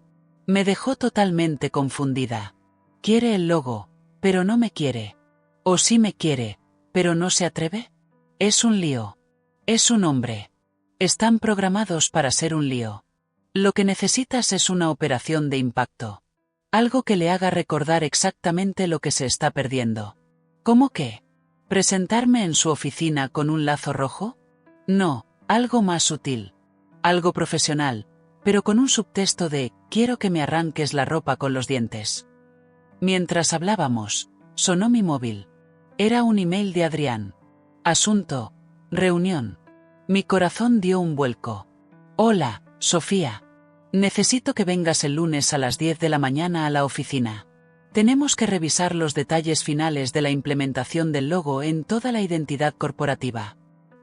Me dejó totalmente confundida. Quiere el logo, pero no me quiere. O sí me quiere, pero no se atreve. Es un lío. Es un hombre. Están programados para ser un lío. Lo que necesitas es una operación de impacto. Algo que le haga recordar exactamente lo que se está perdiendo. ¿Cómo qué? ¿Presentarme en su oficina con un lazo rojo? No, algo más sutil. Algo profesional, pero con un subtexto de «quiero que me arranques la ropa con los dientes». Mientras hablábamos, sonó mi móvil. Era un email de Adrián. Asunto, reunión. Mi corazón dio un vuelco. Hola, Sofía. Necesito que vengas el lunes a las 10 de la mañana a la oficina. Tenemos que revisar los detalles finales de la implementación del logo en toda la identidad corporativa.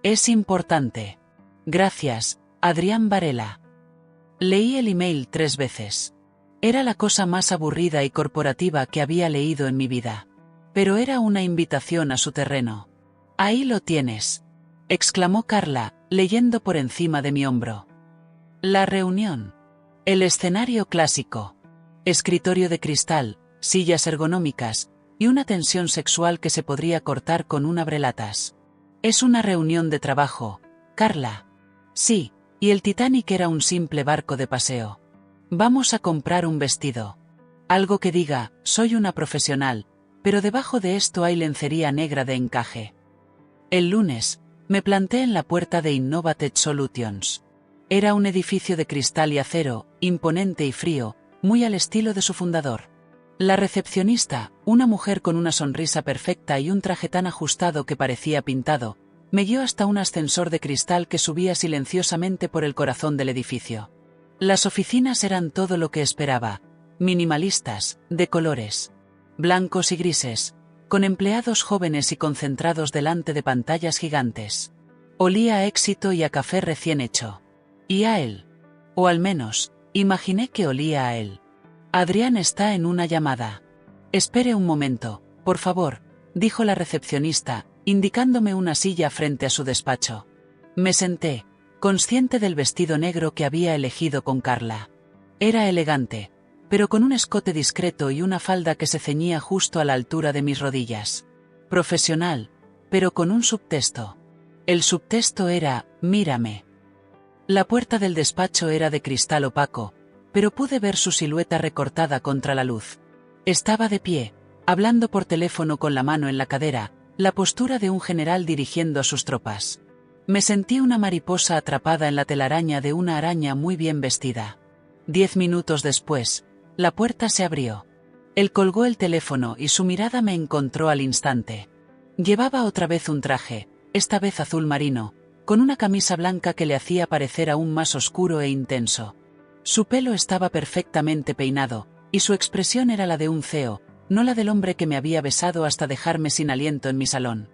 Es importante. Gracias, Adrián Varela. Leí el email 3 veces. Era la cosa más aburrida y corporativa que había leído en mi vida. Pero era una invitación a su terreno. Ahí lo tienes, exclamó Carla, leyendo por encima de mi hombro. La reunión. El escenario clásico. Escritorio de cristal, sillas ergonómicas, y una tensión sexual que se podría cortar con un abrelatas. Es una reunión de trabajo, Carla. Sí, y el Titanic era un simple barco de paseo. Vamos a comprar un vestido. Algo que diga, soy una profesional, pero debajo de esto hay lencería negra de encaje. El lunes, me planté en la puerta de Innovatech Solutions. Era un edificio de cristal y acero, imponente y frío, muy al estilo de su fundador. La recepcionista, una mujer con una sonrisa perfecta y un traje tan ajustado que parecía pintado, me guió hasta un ascensor de cristal que subía silenciosamente por el corazón del edificio. Las oficinas eran todo lo que esperaba, minimalistas, de colores, blancos y grises, con empleados jóvenes y concentrados delante de pantallas gigantes. Olía a éxito y a café recién hecho. Y a él. O al menos, imaginé que olía a él. Adrián está en una llamada. Espere un momento, por favor, dijo la recepcionista, indicándome una silla frente a su despacho. Me senté, consciente del vestido negro que había elegido con Carla. Era elegante, pero con un escote discreto y una falda que se ceñía justo a la altura de mis rodillas. Profesional, pero con un subtexto. El subtexto era, mírame. La puerta del despacho era de cristal opaco, pero pude ver su silueta recortada contra la luz. Estaba de pie, hablando por teléfono con la mano en la cadera, la postura de un general dirigiendo a sus tropas. Me sentí una mariposa atrapada en la telaraña de una araña muy bien vestida. 10 minutos después, la puerta se abrió. Él colgó el teléfono y su mirada me encontró al instante. Llevaba otra vez un traje, esta vez azul marino, con una camisa blanca que le hacía parecer aún más oscuro e intenso. Su pelo estaba perfectamente peinado, y su expresión era la de un CEO, no la del hombre que me había besado hasta dejarme sin aliento en mi salón.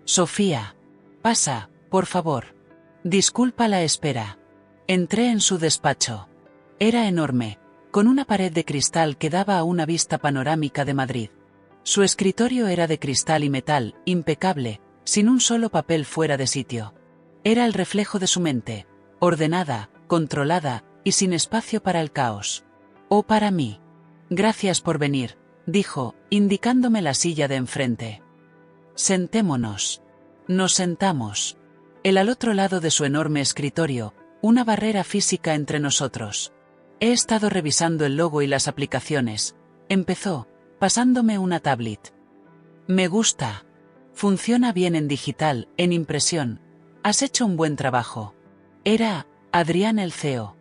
Sofía. Pasa, por favor. Disculpa la espera. Entré en su despacho. Era enorme, con una pared de cristal que daba a una vista panorámica de Madrid. Su escritorio era de cristal y metal, impecable, sin un solo papel fuera de sitio. Era el reflejo de su mente, ordenada, controlada, y sin espacio para el caos. O para mí. Gracias por venir, dijo, indicándome la silla de enfrente. Sentémonos. Nos sentamos. Él al otro lado de su enorme escritorio, una barrera física entre nosotros. He estado revisando el logo y las aplicaciones, empezó, pasándome una tablet. Me gusta. Funciona bien en digital, en impresión. Has hecho un buen trabajo. Era Adrián el CEO.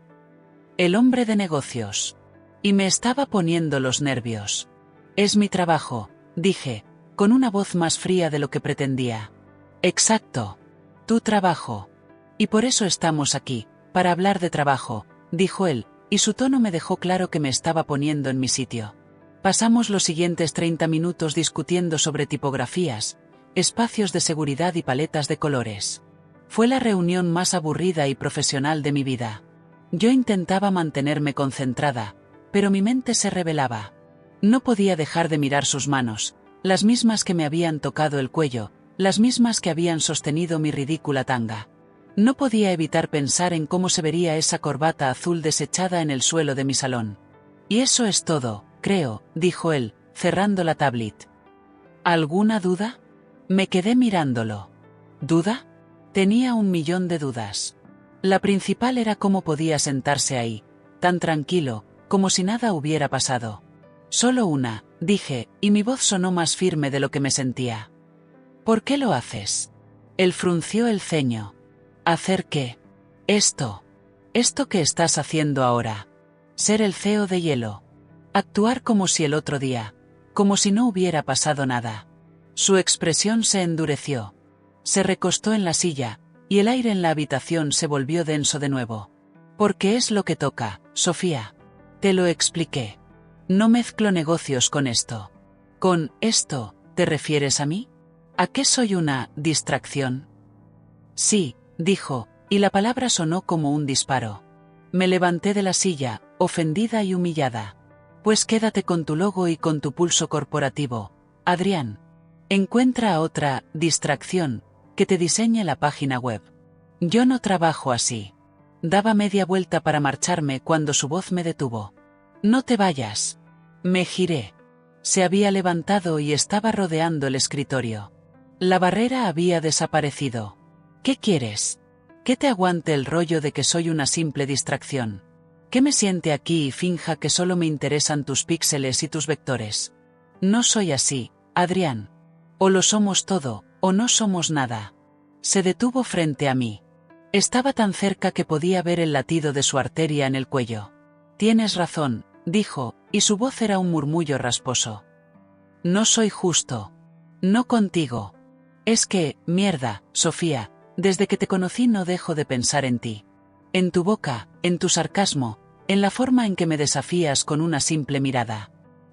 El hombre de negocios. Y me estaba poniendo los nervios. Es mi trabajo, dije, con una voz más fría de lo que pretendía. Exacto. Tu trabajo. Y por eso estamos aquí, para hablar de trabajo, dijo él, y su tono me dejó claro que me estaba poniendo en mi sitio. Pasamos los siguientes 30 minutos discutiendo sobre tipografías, espacios de seguridad y paletas de colores. Fue la reunión más aburrida y profesional de mi vida. Yo intentaba mantenerme concentrada, pero mi mente se rebelaba. No podía dejar de mirar sus manos, las mismas que me habían tocado el cuello, las mismas que habían sostenido mi ridícula tanga. No podía evitar pensar en cómo se vería esa corbata azul desechada en el suelo de mi salón. Y eso es todo, creo, dijo él, cerrando la tablet. ¿Alguna duda? Me quedé mirándolo. ¿Duda? Tenía 1.000.000 de dudas. La principal era cómo podía sentarse ahí, tan tranquilo, como si nada hubiera pasado. Solo una, dije, y mi voz sonó más firme de lo que me sentía. ¿Por qué lo haces? Él frunció el ceño. ¿Hacer qué? Esto. Esto que estás haciendo ahora. Ser el CEO de Hielo. Actuar como si el otro día, como si no hubiera pasado nada. Su expresión se endureció. Se recostó en la silla, y el aire en la habitación se volvió denso de nuevo. Porque es lo que toca, Sofía. Te lo expliqué. No mezclo negocios con esto. ¿Con esto, te refieres a mí? ¿A qué soy una distracción? Sí, dijo, y la palabra sonó como un disparo. Me levanté de la silla, ofendida y humillada. Pues quédate con tu logo y con tu pulso corporativo, Adrián. Encuentra a otra distracción que te diseñe la página web. Yo no trabajo así. Daba media vuelta para marcharme cuando su voz me detuvo. No te vayas. Me giré. Se había levantado y estaba rodeando el escritorio. La barrera había desaparecido. ¿Qué quieres? ¿Que te aguante el rollo de que soy una simple distracción? ¿Que me siente aquí y finja que solo me interesan tus píxeles y tus vectores? No soy así, Adrián. O lo somos todo, o no somos nada. Se detuvo frente a mí. Estaba tan cerca que podía ver el latido de su arteria en el cuello. Tienes razón, dijo, y su voz era un murmullo rasposo. No soy justo. No contigo. Es que, mierda, Sofía, desde que te conocí no dejo de pensar en ti. En tu boca, en tu sarcasmo, en la forma en que me desafías con una simple mirada.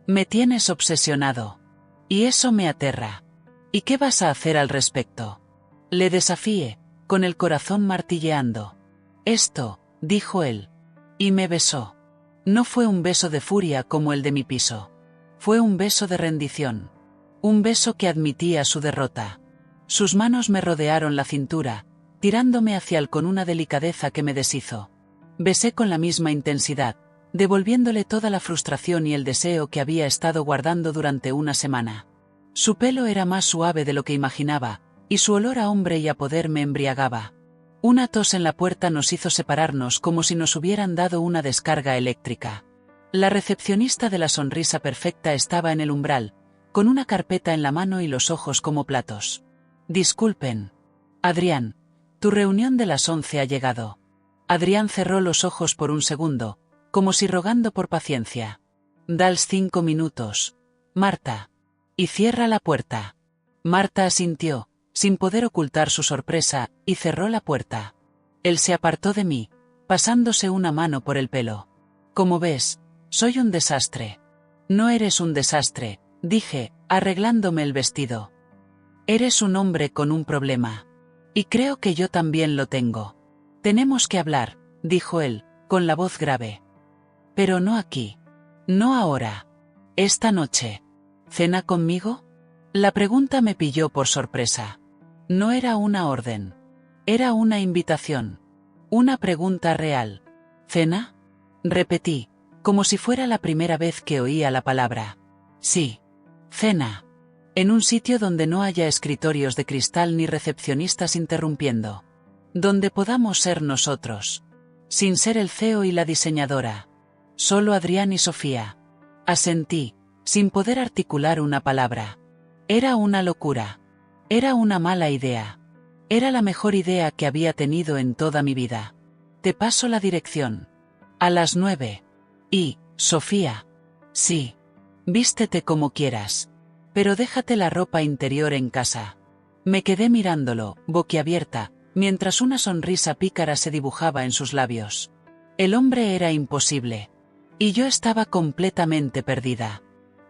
Me tienes obsesionado. Y eso me aterra. ¿Y qué vas a hacer al respecto? Le desafié, con el corazón martilleando. Esto, dijo él. Y me besó. No fue un beso de furia como el de mi piso. Fue un beso de rendición. Un beso que admitía su derrota. Sus manos me rodearon la cintura, tirándome hacia él con una delicadeza que me deshizo. Besé con la misma intensidad, devolviéndole toda la frustración y el deseo que había estado guardando durante una semana. Su pelo era más suave de lo que imaginaba, y su olor a hombre y a poder me embriagaba. Una tos en la puerta nos hizo separarnos como si nos hubieran dado una descarga eléctrica. La recepcionista de la sonrisa perfecta estaba en el umbral, con una carpeta en la mano y los ojos como platos. Disculpen. Adrián, tu reunión de las 11 ha llegado. Adrián cerró los ojos por un segundo, como si rogando por paciencia. Dals 5 minutos. Marta. Y cierra la puerta. Marta asintió, sin poder ocultar su sorpresa, y cerró la puerta. Él se apartó de mí, pasándose una mano por el pelo. Como ves, soy un desastre. No eres un desastre, dije, arreglándome el vestido. Eres un hombre con un problema. Y creo que yo también lo tengo. Tenemos que hablar, dijo él, con la voz grave. Pero no aquí. No ahora. Esta noche. ¿Cena conmigo? La pregunta me pilló por sorpresa. No era una orden. Era una invitación. Una pregunta real. ¿Cena? Repetí, como si fuera la primera vez que oía la palabra. Sí. Cena. En un sitio donde no haya escritorios de cristal ni recepcionistas interrumpiendo. Donde podamos ser nosotros. Sin ser el CEO y la diseñadora. Solo Adrián y Sofía. Asentí, sin poder articular una palabra. Era una locura. Era una mala idea. Era la mejor idea que había tenido en toda mi vida. Te paso la dirección. A las 9. Y, Sofía. Sí. Vístete como quieras. Pero déjate la ropa interior en casa. Me quedé mirándolo, boquiabierta, mientras una sonrisa pícara se dibujaba en sus labios. El hombre era imposible. Y yo estaba completamente perdida.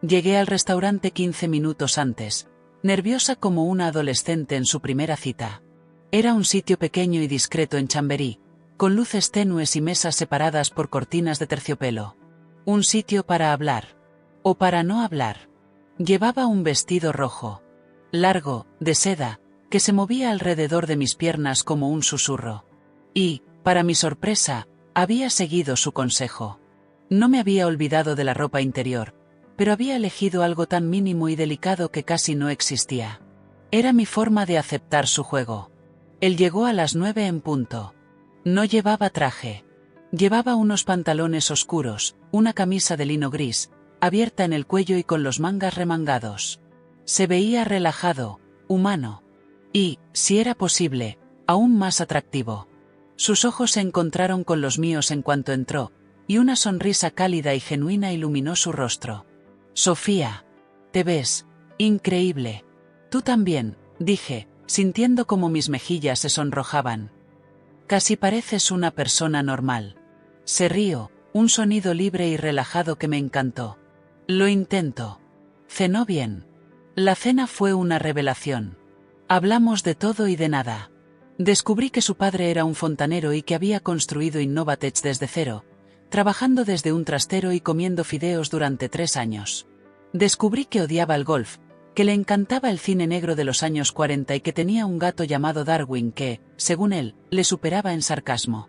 Llegué al restaurante 15 minutos antes, nerviosa como una adolescente en su primera cita. Era un sitio pequeño y discreto en Chamberí, con luces tenues y mesas separadas por cortinas de terciopelo. Un sitio para hablar. O para no hablar. Llevaba un vestido rojo. Largo, de seda, que se movía alrededor de mis piernas como un susurro. Y, para mi sorpresa, había seguido su consejo. No me había olvidado de la ropa interior, pero había elegido algo tan mínimo y delicado que casi no existía. Era mi forma de aceptar su juego. Él llegó a las 9 en punto. No llevaba traje. Llevaba unos pantalones oscuros, una camisa de lino gris, abierta en el cuello y con los mangas remangados. Se veía relajado, humano. Y, si era posible, aún más atractivo. Sus ojos se encontraron con los míos en cuanto entró, y una sonrisa cálida y genuina iluminó su rostro. Sofía. Te ves increíble. Tú también, dije, sintiendo como mis mejillas se sonrojaban. Casi pareces una persona normal. Se rió, un sonido libre y relajado que me encantó. Lo intento. Cenó bien. La cena fue una revelación. Hablamos de todo y de nada. Descubrí que su padre era un fontanero y que había construido Innovatech desde cero, trabajando desde un trastero y comiendo fideos durante 3 años. Descubrí que odiaba el golf, que le encantaba el cine negro de los años 40 y que tenía un gato llamado Darwin que, según él, le superaba en sarcasmo.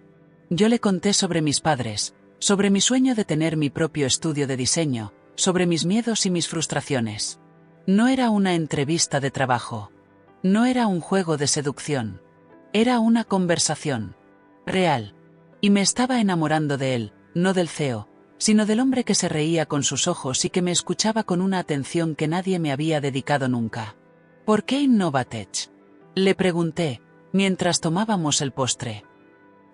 Yo le conté sobre mis padres, sobre mi sueño de tener mi propio estudio de diseño, sobre mis miedos y mis frustraciones. No era una entrevista de trabajo. No era un juego de seducción. Era una conversación. Real. Y me estaba enamorando de él, no del CEO, sino del hombre que se reía con sus ojos y que me escuchaba con una atención que nadie me había dedicado nunca. ¿Por qué Innovatech? Le pregunté, mientras tomábamos el postre.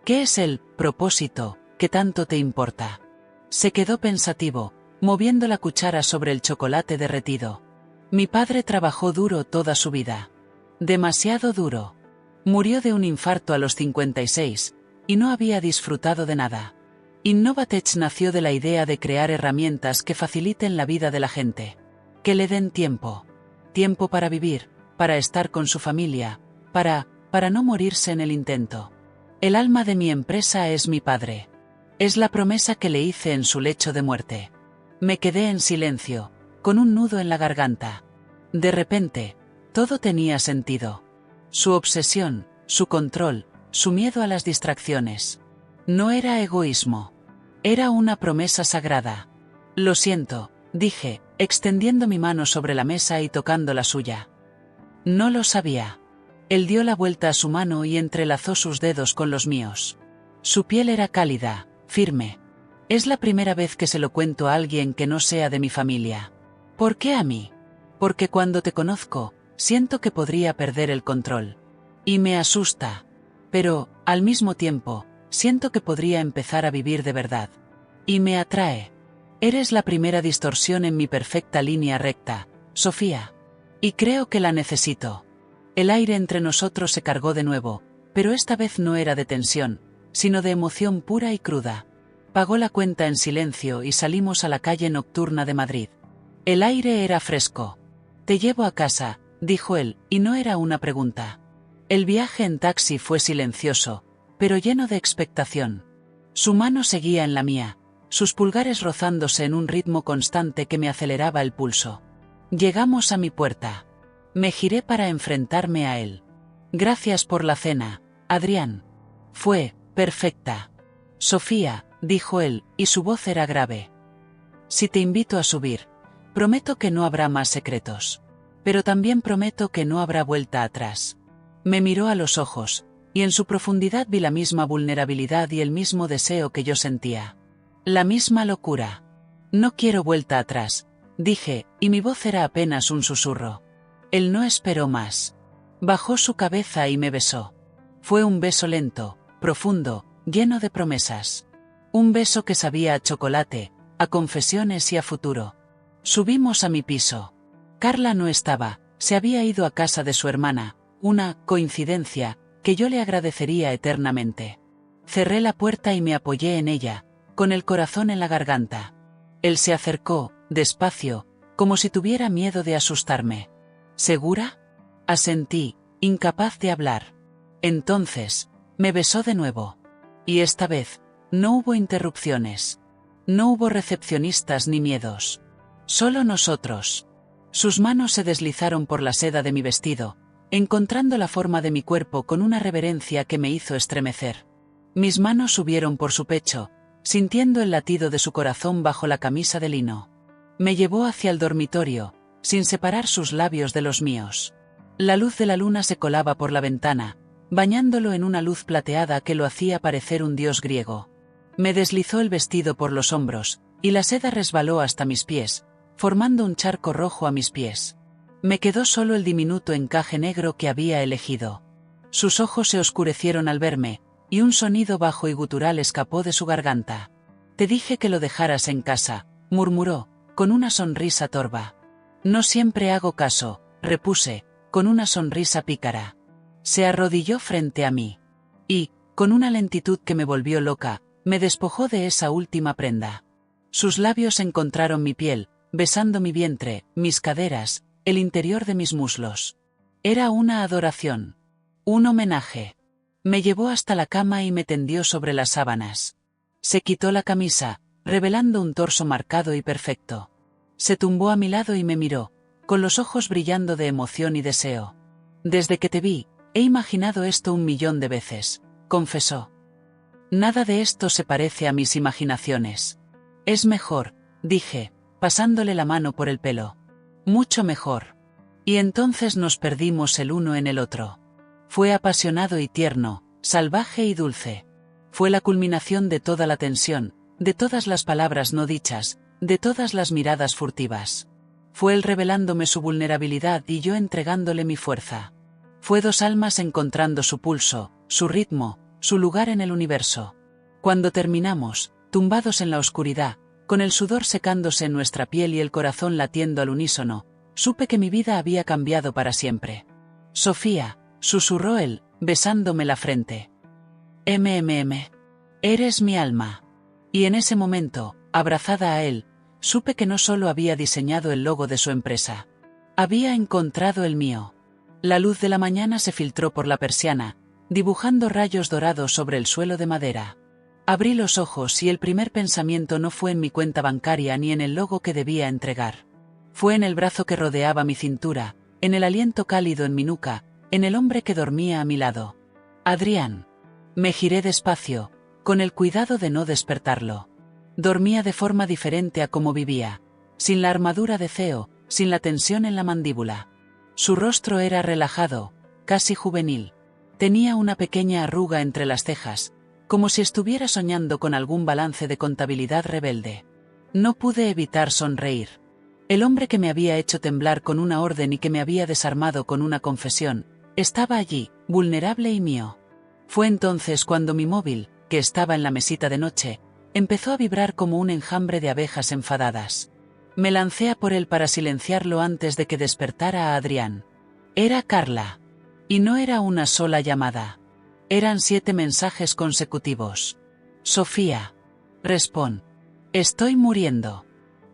¿Qué es el propósito que tanto te importa? Se quedó pensativo, moviendo la cuchara sobre el chocolate derretido. Mi padre trabajó duro toda su vida. Demasiado duro. Murió de un infarto a los 56, y no había disfrutado de nada. Innovatech nació de la idea de crear herramientas que faciliten la vida de la gente. Que le den tiempo. Tiempo para vivir, para estar con su familia, para no morirse en el intento. El alma de mi empresa es mi padre. Es la promesa que le hice en su lecho de muerte. Me quedé en silencio, con un nudo en la garganta. De repente, todo tenía sentido. Su obsesión, su control, su miedo a las distracciones. No era egoísmo. Era una promesa sagrada. Lo siento, dije, extendiendo mi mano sobre la mesa y tocando la suya. No lo sabía. Él dio la vuelta a su mano y entrelazó sus dedos con los míos. Su piel era cálida, firme. Es la primera vez que se lo cuento a alguien que no sea de mi familia. ¿Por qué a mí? Porque cuando te conozco, siento que podría perder el control. Y me asusta. Pero, al mismo tiempo, siento que podría empezar a vivir de verdad. Y me atrae. Eres la primera distorsión en mi perfecta línea recta, Sofía. Y creo que la necesito. El aire entre nosotros se cargó de nuevo, pero esta vez no era de tensión, sino de emoción pura y cruda. Pagó la cuenta en silencio y salimos a la calle nocturna de Madrid. El aire era fresco. «Te llevo a casa», dijo él, y no era una pregunta. El viaje en taxi fue silencioso, pero lleno de expectación. Su mano seguía en la mía, sus pulgares rozándose en un ritmo constante que me aceleraba el pulso. Llegamos a mi puerta. Me giré para enfrentarme a él. «Gracias por la cena, Adrián. Fue perfecta». «Sofía», dijo él, y su voz era grave. «Si te invito a subir, prometo que no habrá más secretos. Pero también prometo que no habrá vuelta atrás». Me miró a los ojos, y en su profundidad vi la misma vulnerabilidad y el mismo deseo que yo sentía. La misma locura. «No quiero vuelta atrás», dije, y mi voz era apenas un susurro. Él no esperó más. Bajó su cabeza y me besó. Fue un beso lento, profundo, lleno de promesas. Un beso que sabía a chocolate, a confesiones y a futuro. Subimos a mi piso. Carla no estaba, se había ido a casa de su hermana, una coincidencia que yo le agradecería eternamente. Cerré la puerta y me apoyé en ella, con el corazón en la garganta. Él se acercó, despacio, como si tuviera miedo de asustarme. «¿Segura?», asentí, incapaz de hablar. Entonces, me besó de nuevo. Y esta vez, no hubo interrupciones. No hubo recepcionistas ni miedos. Solo nosotros. Sus manos se deslizaron por la seda de mi vestido, encontrando la forma de mi cuerpo con una reverencia que me hizo estremecer. Mis manos subieron por su pecho, sintiendo el latido de su corazón bajo la camisa de lino. Me llevó hacia el dormitorio, sin separar sus labios de los míos. La luz de la luna se colaba por la ventana, bañándolo en una luz plateada que lo hacía parecer un dios griego. Me deslizó el vestido por los hombros, y la seda resbaló hasta mis pies, formando un charco rojo a mis pies. Me quedó solo el diminuto encaje negro que había elegido. Sus ojos se oscurecieron al verme, y un sonido bajo y gutural escapó de su garganta. «Te dije que lo dejaras en casa», murmuró, con una sonrisa torva. «No siempre hago caso», repuse, con una sonrisa pícara. Se arrodilló frente a mí. Y, con una lentitud que me volvió loca, me despojó de esa última prenda. Sus labios encontraron mi piel, besando mi vientre, mis caderas, el interior de mis muslos. Era una adoración. Un homenaje. Me llevó hasta la cama y me tendió sobre las sábanas. Se quitó la camisa, revelando un torso marcado y perfecto. Se tumbó a mi lado y me miró, con los ojos brillando de emoción y deseo. «Desde que te vi, he imaginado esto 1.000.000 de veces», confesó. «Nada de esto se parece a mis imaginaciones». «Es mejor», dije, pasándole la mano por el pelo. «Mucho mejor». Y entonces nos perdimos el uno en el otro. Fue apasionado y tierno, salvaje y dulce. Fue la culminación de toda la tensión, de todas las palabras no dichas, de todas las miradas furtivas. Fue él revelándome su vulnerabilidad y yo entregándole mi fuerza. Fue dos almas encontrando su pulso, su ritmo, su lugar en el universo. Cuando terminamos, tumbados en la oscuridad, con el sudor secándose en nuestra piel y el corazón latiendo al unísono, supe que mi vida había cambiado para siempre. «Sofía», susurró él, besándome la frente. «Eres mi alma». Y en ese momento, abrazada a él, supe que no solo había diseñado el logo de su empresa. Había encontrado el mío. La luz de la mañana se filtró por la persiana, dibujando rayos dorados sobre el suelo de madera. Abrí los ojos y el primer pensamiento no fue en mi cuenta bancaria ni en el logo que debía entregar. Fue en el brazo que rodeaba mi cintura, en el aliento cálido en mi nuca, en el hombre que dormía a mi lado. «Adrián». Me giré despacio, con el cuidado de no despertarlo. Dormía de forma diferente a como vivía, sin la armadura de CEO, sin la tensión en la mandíbula. Su rostro era relajado, casi juvenil. Tenía una pequeña arruga entre las cejas, como si estuviera soñando con algún balance de contabilidad rebelde. No pude evitar sonreír. El hombre que me había hecho temblar con una orden y que me había desarmado con una confesión, estaba allí, vulnerable y mío. Fue entonces cuando mi móvil, que estaba en la mesita de noche, empezó a vibrar como un enjambre de abejas enfadadas. Me lancé a por él para silenciarlo antes de que despertara a Adrián. Era Carla. Y no era una sola llamada. Eran 7 mensajes consecutivos. «Sofía». Respón. Estoy muriendo.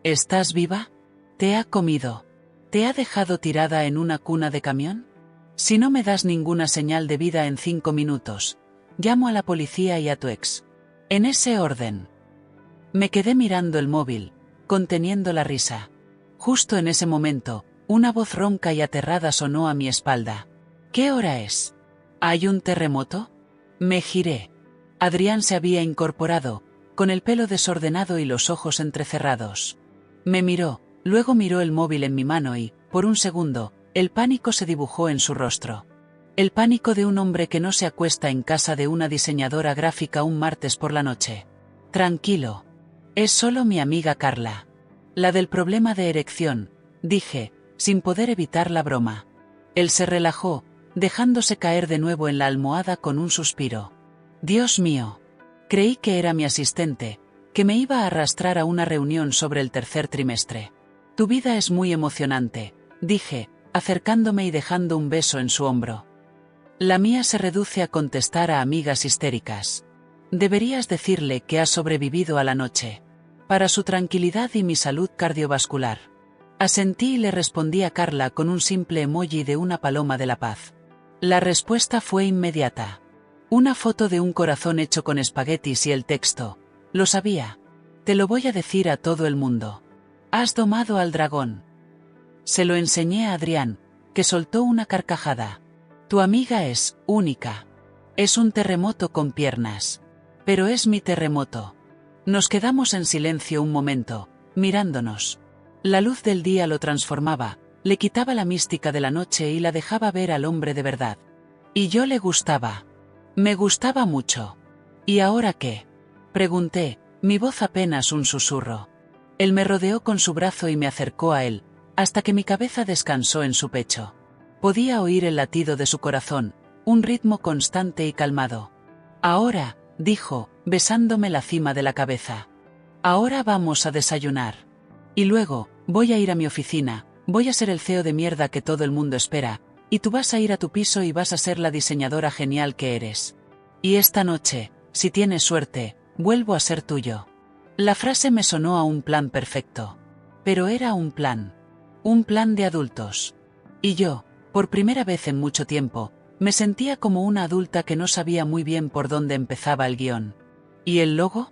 ¿Estás viva? ¿Te ha comido? ¿Te ha dejado tirada en una cuna de camión? Si no me das ninguna señal de vida en 5 minutos, llamo a la policía y a tu ex. En ese orden. Me quedé mirando el móvil, conteniendo la risa. Justo en ese momento, una voz ronca y aterrada sonó a mi espalda. ¿Qué hora es? ¿Hay un terremoto? Me giré. Adrián se había incorporado, con el pelo desordenado y los ojos entrecerrados. Me miró, luego miró el móvil en mi mano y, por un segundo, el pánico se dibujó en su rostro. El pánico de un hombre que no se acuesta en casa de una diseñadora gráfica un martes por la noche. Tranquilo. Es solo mi amiga Carla. La del problema de erección, dije, sin poder evitar la broma. Él se relajó, dejándose caer de nuevo en la almohada con un suspiro. Dios mío. Creí que era mi asistente, que me iba a arrastrar a una reunión sobre el tercer trimestre. Tu vida es muy emocionante, dije, acercándome y dejando un beso en su hombro. La mía se reduce a contestar a amigas histéricas. Deberías decirle que has sobrevivido a la noche. Para su tranquilidad y mi salud cardiovascular. Asentí y le respondí a Carla con un simple emoji de una paloma de la paz. La respuesta fue inmediata. Una foto de un corazón hecho con espaguetis y el texto. Lo sabía. Te lo voy a decir a todo el mundo. Has domado al dragón. Se lo enseñé a Adrián, que soltó una carcajada. Tu amiga es única. Es un terremoto con piernas. Pero es mi terremoto. Nos quedamos en silencio un momento, mirándonos. La luz del día lo transformaba, le quitaba la mística de la noche y la dejaba ver al hombre de verdad. Y yo le gustaba. Me gustaba mucho. ¿Y ahora qué? Pregunté, mi voz apenas un susurro. Él me rodeó con su brazo y me acercó a él, hasta que mi cabeza descansó en su pecho. Podía oír el latido de su corazón, un ritmo constante y calmado. Ahora, dijo, besándome la cima de la cabeza. Ahora vamos a desayunar. Y luego, voy a ir a mi oficina, voy a ser el CEO de mierda que todo el mundo espera, y tú vas a ir a tu piso y vas a ser la diseñadora genial que eres. Y esta noche, si tienes suerte, vuelvo a ser tuyo. La frase me sonó a un plan perfecto. Pero era un plan. Un plan de adultos. Y yo, por primera vez en mucho tiempo, me sentía como una adulta que no sabía muy bien por dónde empezaba el guión. ¿Y el logo?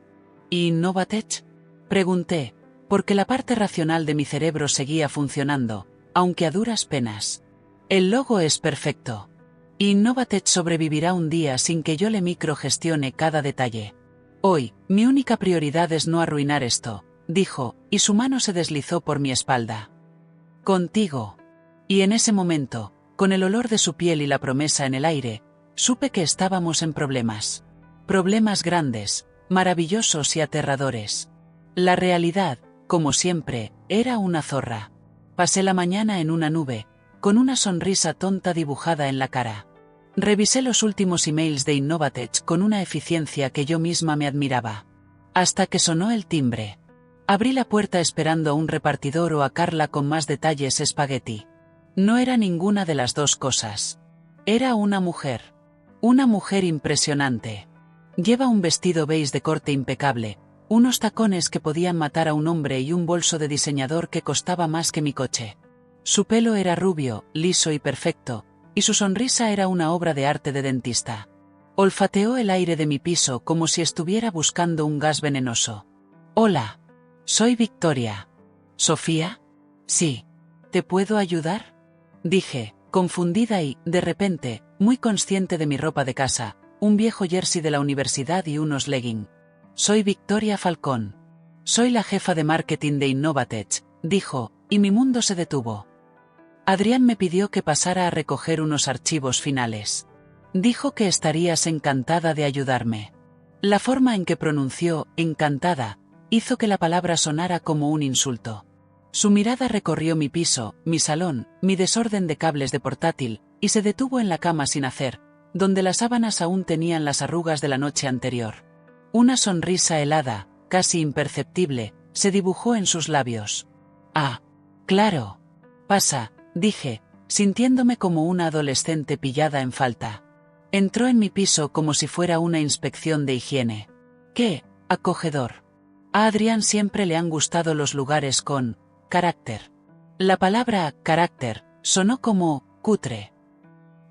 ¿Y Innovatech? Pregunté, porque la parte racional de mi cerebro seguía funcionando, aunque a duras penas. El logo es perfecto. Innovatech sobrevivirá un día sin que yo le microgestione cada detalle. Hoy, mi única prioridad es no arruinar esto, dijo, y su mano se deslizó por mi espalda. Contigo. Y en ese momento, con el olor de su piel y la promesa en el aire, supe que estábamos en problemas. Problemas grandes, maravillosos y aterradores. La realidad, como siempre, era una zorra. Pasé la mañana en una nube, con una sonrisa tonta dibujada en la cara. Revisé los últimos emails de Innovatech con una eficiencia que yo misma me admiraba. Hasta que sonó el timbre. Abrí la puerta esperando a un repartidor o a Carla con más detalles espagueti. No era ninguna de las dos cosas. Era una mujer. Una mujer impresionante. Lleva un vestido beige de corte impecable, unos tacones que podían matar a un hombre y un bolso de diseñador que costaba más que mi coche. Su pelo era rubio, liso y perfecto, y su sonrisa era una obra de arte de dentista. Olfateó el aire de mi piso como si estuviera buscando un gas venenoso. Hola. Soy Victoria. ¿Sofía? Sí. ¿Te puedo ayudar? Dije, confundida y, de repente, muy consciente de mi ropa de casa, un viejo jersey de la universidad y unos leggings. Soy Victoria Falcón. Soy la jefa de marketing de Innovatech, dijo, y mi mundo se detuvo. Adrián me pidió que pasara a recoger unos archivos finales. Dijo que estarías encantada de ayudarme. La forma en que pronunció, encantada, hizo que la palabra sonara como un insulto. Su mirada recorrió mi piso, mi salón, mi desorden de cables de portátil, y se detuvo en la cama sin hacer, donde las sábanas aún tenían las arrugas de la noche anterior. Una sonrisa helada, casi imperceptible, se dibujó en sus labios. Ah, claro. Pasa, dije, sintiéndome como una adolescente pillada en falta. Entró en mi piso como si fuera una inspección de higiene. ¡Qué acogedor! A Adrián siempre le han gustado los lugares con carácter. La palabra carácter sonó como cutre.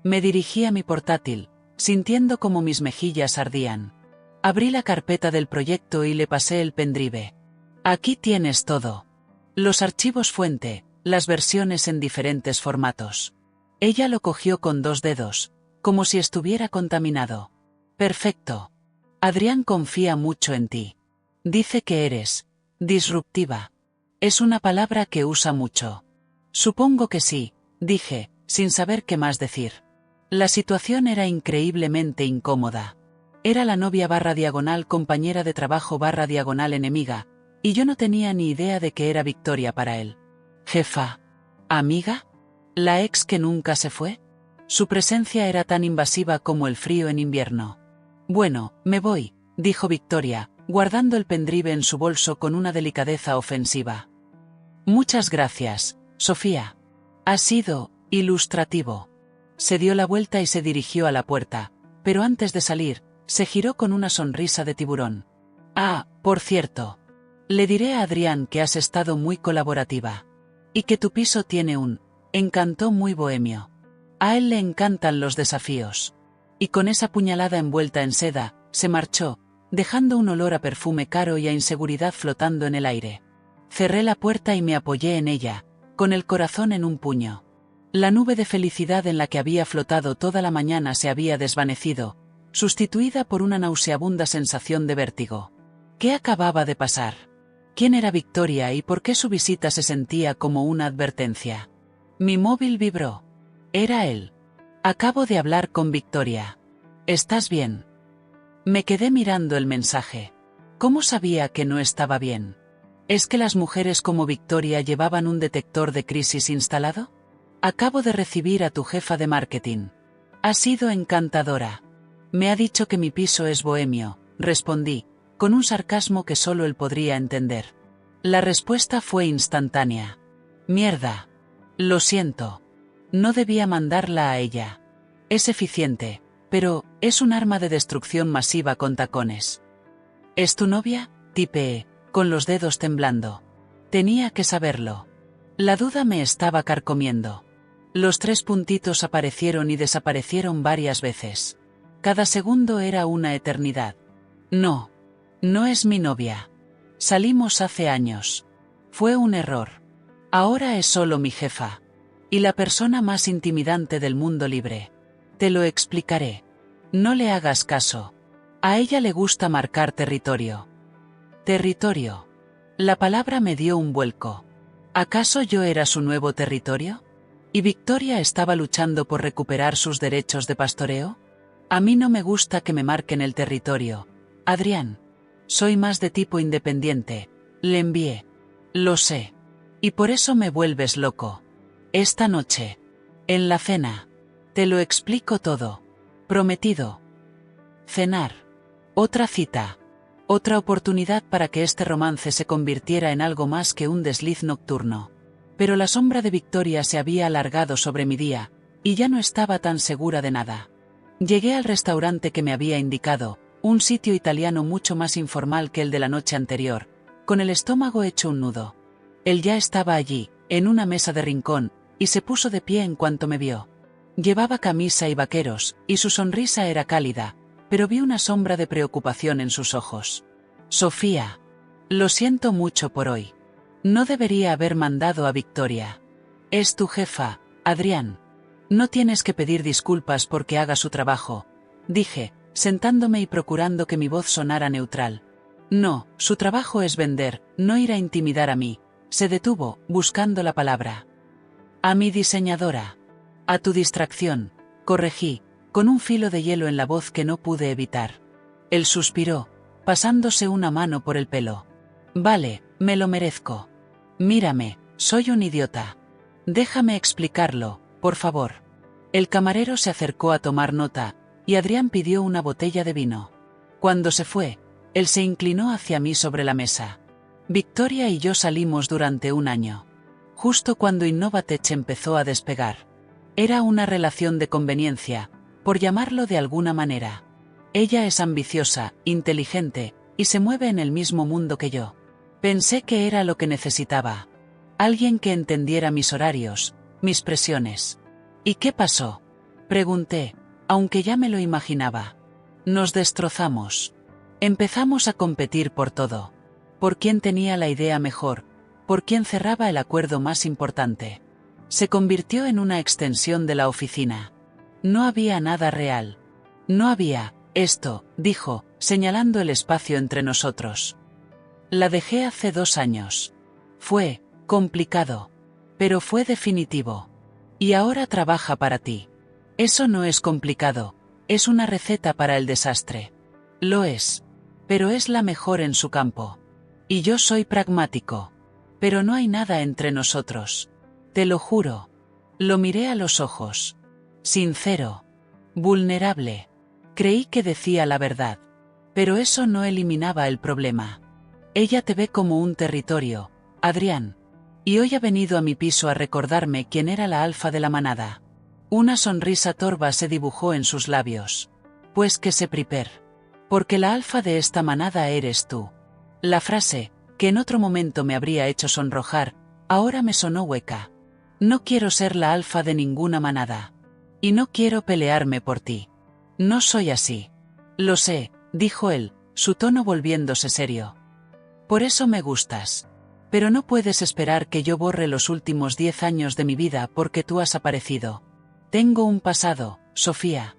Me dirigí a mi portátil, sintiendo como mis mejillas ardían. Abrí la carpeta del proyecto y le pasé el pendrive. Aquí tienes todo. Los archivos fuente, las versiones en diferentes formatos. Ella lo cogió con 2 dedos, como si estuviera contaminado. Perfecto. Adrián confía mucho en ti. Dice que eres disruptiva. Es una palabra que usa mucho. Supongo que sí, dije, sin saber qué más decir. La situación era increíblemente incómoda. Era la novia / compañera de trabajo / enemiga, y yo no tenía ni idea de que era Victoria para él. Jefa. ¿Amiga? ¿La ex que nunca se fue? Su presencia era tan invasiva como el frío en invierno. Bueno, me voy, dijo Victoria, guardando el pendrive en su bolso con una delicadeza ofensiva. Muchas gracias, Sofía. Ha sido ilustrativo. Se dio la vuelta y se dirigió a la puerta, pero antes de salir, se giró con una sonrisa de tiburón. Ah, por cierto. Le diré a Adrián que has estado muy colaborativa. Y que tu piso tiene un encanto muy bohemio. A él le encantan los desafíos. Y con esa puñalada envuelta en seda, se marchó, dejando un olor a perfume caro y a inseguridad flotando en el aire. Cerré la puerta y me apoyé en ella, con el corazón en un puño. La nube de felicidad en la que había flotado toda la mañana se había desvanecido, sustituida por una nauseabunda sensación de vértigo. ¿Qué acababa de pasar? ¿Quién era Victoria y por qué su visita se sentía como una advertencia? Mi móvil vibró. Era él. Acabo de hablar con Victoria. ¿Estás bien? Me quedé mirando el mensaje. ¿Cómo sabía que no estaba bien? ¿Es que las mujeres como Victoria llevaban un detector de crisis instalado? Acabo de recibir a tu jefa de marketing. Ha sido encantadora. Me ha dicho que mi piso es bohemio, respondí, con un sarcasmo que solo él podría entender. La respuesta fue instantánea. Mierda. Lo siento. No debía mandarla a ella. Es eficiente, pero es un arma de destrucción masiva con tacones. ¿Es tu novia? Tipeé, con los dedos temblando. Tenía que saberlo. La duda me estaba carcomiendo. Los 3 puntitos aparecieron y desaparecieron varias veces. Cada segundo era una eternidad. No. No es mi novia. Salimos hace años. Fue un error. Ahora es solo mi jefa. Y la persona más intimidante del mundo libre. Te lo explicaré. No le hagas caso. A ella le gusta marcar territorio. Territorio. La palabra me dio un vuelco. ¿Acaso yo era su nuevo territorio? ¿Y Victoria estaba luchando por recuperar sus derechos de pastoreo? A mí no me gusta que me marquen el territorio, Adrián. Soy más de tipo independiente, le envié. Lo sé. Y por eso me vuelves loco. Esta noche. En la cena. Te lo explico todo. Prometido. Cenar. Otra cita. Otra oportunidad para que este romance se convirtiera en algo más que un desliz nocturno. Pero la sombra de Victoria se había alargado sobre mi día, y ya no estaba tan segura de nada. Llegué al restaurante que me había indicado, un sitio italiano mucho más informal que el de la noche anterior, con el estómago hecho un nudo. Él ya estaba allí, en una mesa de rincón, y se puso de pie en cuanto me vio. Llevaba camisa y vaqueros, y su sonrisa era cálida, pero vi una sombra de preocupación en sus ojos. Sofía. Lo siento mucho por hoy. No debería haber mandado a Victoria. Es tu jefa, Adrián. No tienes que pedir disculpas porque haga su trabajo, dije, sentándome y procurando que mi voz sonara neutral. No, su trabajo es vender, no ir a intimidar a mí. Se detuvo, buscando la palabra. A mi diseñadora. A tu distracción, corregí, con un filo de hielo en la voz que no pude evitar. Él suspiró, pasándose una mano por el pelo. Vale, me lo merezco. Mírame, soy un idiota. Déjame explicarlo, por favor. El camarero se acercó a tomar nota, y Adrián pidió una botella de vino. Cuando se fue, él se inclinó hacia mí sobre la mesa. Victoria y yo salimos durante un año. Justo cuando Innovatech empezó a despegar. Era una relación de conveniencia, por llamarlo de alguna manera. Ella es ambiciosa, inteligente, y se mueve en el mismo mundo que yo. Pensé que era lo que necesitaba. Alguien que entendiera mis horarios, mis presiones. ¿Y qué pasó? Pregunté, aunque ya me lo imaginaba. Nos destrozamos. Empezamos a competir por todo. Por quién tenía la idea mejor, por quién cerraba el acuerdo más importante. Se convirtió en una extensión de la oficina. No había nada real. No había, esto, dijo, señalando el espacio entre nosotros. La dejé hace 2 años. Fue complicado, pero fue definitivo. Y ahora trabaja para ti. Eso no es complicado, es una receta para el desastre. Lo es. Pero es la mejor en su campo. Y yo soy pragmático. Pero no hay nada entre nosotros. Te lo juro. Lo miré a los ojos. Sincero. Vulnerable. Creí que decía la verdad. Pero eso no eliminaba el problema. Ella te ve como un territorio, Adrián. Y hoy ha venido a mi piso a recordarme quién era la alfa de la manada. Una sonrisa torva se dibujó en sus labios. Pues que se prepare. Porque la alfa de esta manada eres tú. La frase, que en otro momento me habría hecho sonrojar, ahora me sonó hueca. No quiero ser la alfa de ninguna manada. Y no quiero pelearme por ti. No soy así. Lo sé, dijo él, su tono volviéndose serio. Por eso me gustas. Pero no puedes esperar que yo borre los últimos 10 años de mi vida porque tú has aparecido. Tengo un pasado, Sofía.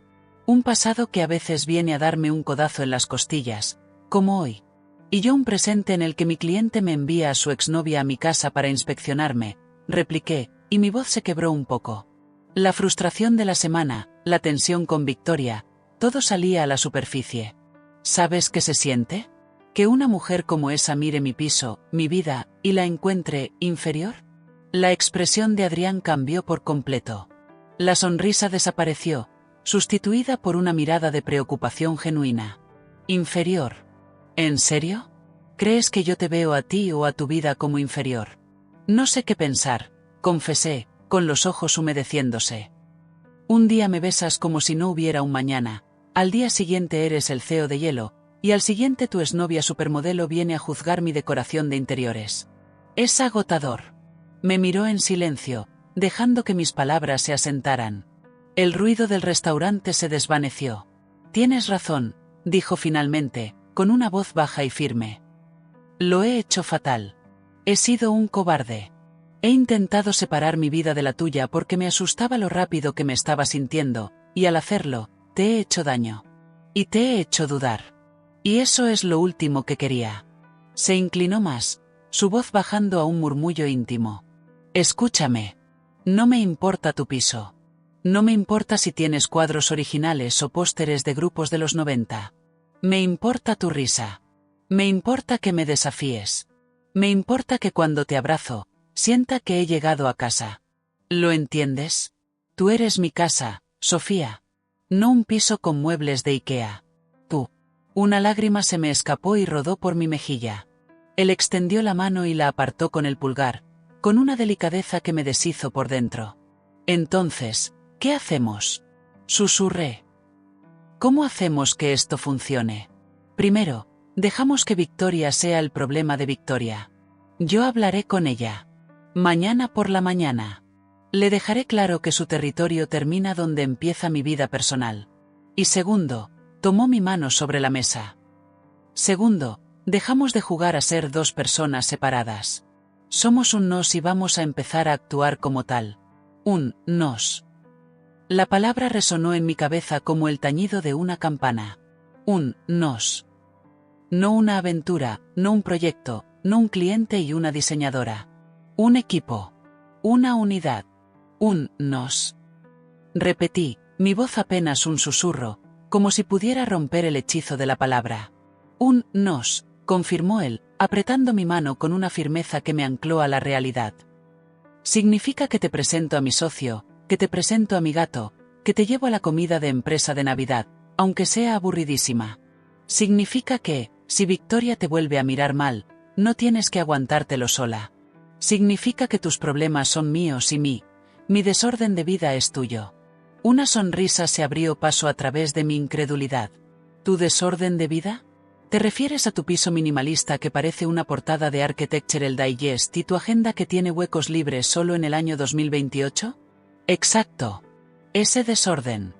Un pasado que a veces viene a darme un codazo en las costillas, como hoy. Y yo un presente en el que mi cliente me envía a su exnovia a mi casa para inspeccionarme, repliqué, y mi voz se quebró un poco. La frustración de la semana, la tensión con Victoria, todo salía a la superficie. ¿Sabes qué se siente? ¿Que una mujer como esa mire mi piso, mi vida, y la encuentre inferior? La expresión de Adrián cambió por completo. La sonrisa desapareció, sustituida por una mirada de preocupación genuina. ¿Inferior? ¿En serio? ¿Crees que yo te veo a ti o a tu vida como inferior? No sé qué pensar, confesé, con los ojos humedeciéndose. Un día me besas como si no hubiera un mañana, al día siguiente eres el CEO de Hielo, y al siguiente tu exnovia supermodelo viene a juzgar mi decoración de interiores. Es agotador. Me miró en silencio, dejando que mis palabras se asentaran. El ruido del restaurante se desvaneció. Tienes razón, dijo finalmente, con una voz baja y firme. Lo he hecho fatal. He sido un cobarde. He intentado separar mi vida de la tuya porque me asustaba lo rápido que me estaba sintiendo, y al hacerlo, te he hecho daño. Y te he hecho dudar. Y eso es lo último que quería. Se inclinó más, su voz bajando a un murmullo íntimo. Escúchame. No me importa tu piso. No me importa si tienes cuadros originales o pósteres de grupos de los 90. Me importa tu risa. Me importa que me desafíes. Me importa que cuando te abrazo, sienta que he llegado a casa. ¿Lo entiendes? Tú eres mi casa, Sofía. No un piso con muebles de IKEA. Tú. Una lágrima se me escapó y rodó por mi mejilla. Él extendió la mano y la apartó con el pulgar, con una delicadeza que me deshizo por dentro. Entonces, ¿qué hacemos? Susurré. ¿Cómo hacemos que esto funcione? Primero, dejamos que Victoria sea el problema de Victoria. Yo hablaré con ella. Mañana por la mañana. Le dejaré claro que su territorio termina donde empieza mi vida personal. Y segundo, tomó mi mano sobre la mesa. Segundo, dejamos de jugar a ser 2 personas separadas. Somos un nos y vamos a empezar a actuar como tal. Un nos. La palabra resonó en mi cabeza como el tañido de una campana. Un nos. No una aventura, no un proyecto, no un cliente y una diseñadora. Un equipo. Una unidad. Un nos. Repetí, mi voz apenas un susurro, como si pudiera romper el hechizo de la palabra. Un nos, confirmó él, apretando mi mano con una firmeza que me ancló a la realidad. Significa que te presento a mi socio, que te presento a mi gato, que te llevo a la comida de empresa de Navidad, aunque sea aburridísima. Significa que, si Victoria te vuelve a mirar mal, no tienes que aguantártelo sola. Significa que tus problemas son míos y mi desorden de vida es tuyo. Una sonrisa se abrió paso a través de mi incredulidad. ¿Tu desorden de vida? ¿Te refieres a tu piso minimalista que parece una portada de Architectural Digest y tu agenda que tiene huecos libres solo en el año 2028? Exacto. Ese desorden.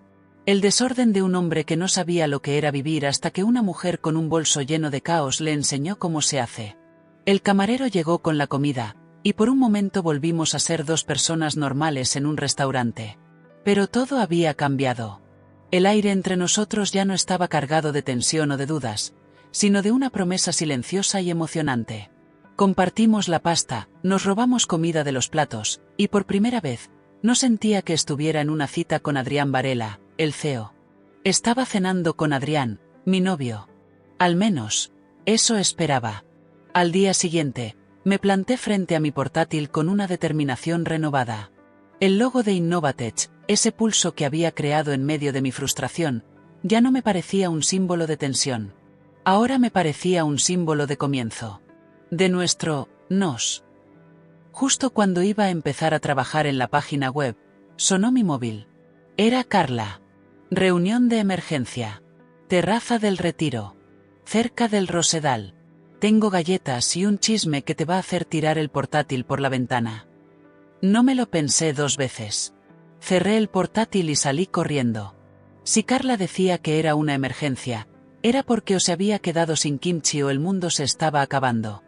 El desorden de un hombre que no sabía lo que era vivir hasta que una mujer con un bolso lleno de caos le enseñó cómo se hace. El camarero llegó con la comida, y por un momento volvimos a ser dos personas normales en un restaurante. Pero todo había cambiado. El aire entre nosotros ya no estaba cargado de tensión o de dudas, sino de una promesa silenciosa y emocionante. Compartimos la pasta, nos robamos comida de los platos, y por primera vez, no sentía que estuviera en una cita con Adrián Varela, el CEO. Estaba cenando con Adrián, mi novio. Al menos, eso esperaba. Al día siguiente, me planté frente a mi portátil con una determinación renovada. El logo de Innovatech, ese pulso que había creado en medio de mi frustración, ya no me parecía un símbolo de tensión. Ahora me parecía un símbolo de comienzo. De nuestro nos. Justo cuando iba a empezar a trabajar en la página web, sonó mi móvil. Era Carla. Reunión de emergencia. Terraza del Retiro. Cerca del Rosedal. Tengo galletas y un chisme que te va a hacer tirar el portátil por la ventana. No me lo pensé 2 veces. Cerré el portátil y salí corriendo. Si Carla decía que era una emergencia, era porque o se había quedado sin kimchi o el mundo se estaba acabando.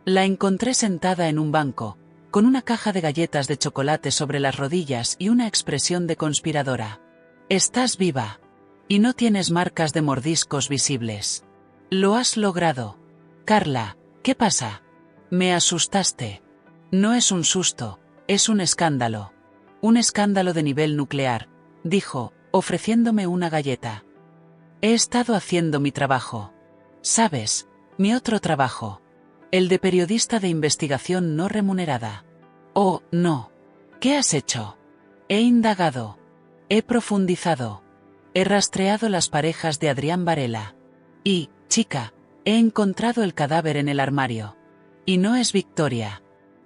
La encontré sentada en un banco, con una caja de galletas de chocolate sobre las rodillas y una expresión de conspiradora. Estás viva. Y no tienes marcas de mordiscos visibles. Lo has logrado. Carla, ¿qué pasa? Me asustaste. No es un susto, es un escándalo. Un escándalo de nivel nuclear, dijo, ofreciéndome una galleta. He estado haciendo mi trabajo. ¿Sabes? Mi otro trabajo. El de periodista de investigación no remunerada. Oh, no. ¿Qué has hecho? He indagado. He profundizado. He rastreado las parejas de Adrián Varela. Y, chica, he encontrado el cadáver en el armario. Y no es Victoria.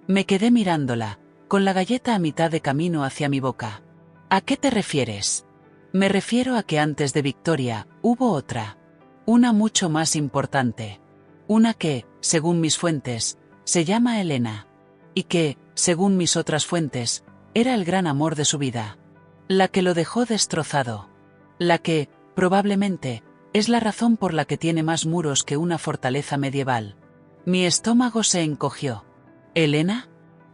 Me quedé mirándola, con la galleta a mitad de camino hacia mi boca. ¿A qué te refieres? Me refiero a que antes de Victoria, hubo otra. Una mucho más importante. Una que, según mis fuentes, se llama Elena. Y que, según mis otras fuentes, era el gran amor de su vida. La que lo dejó destrozado. La que, probablemente, es la razón por la que tiene más muros que una fortaleza medieval. Mi estómago se encogió. ¿Elena?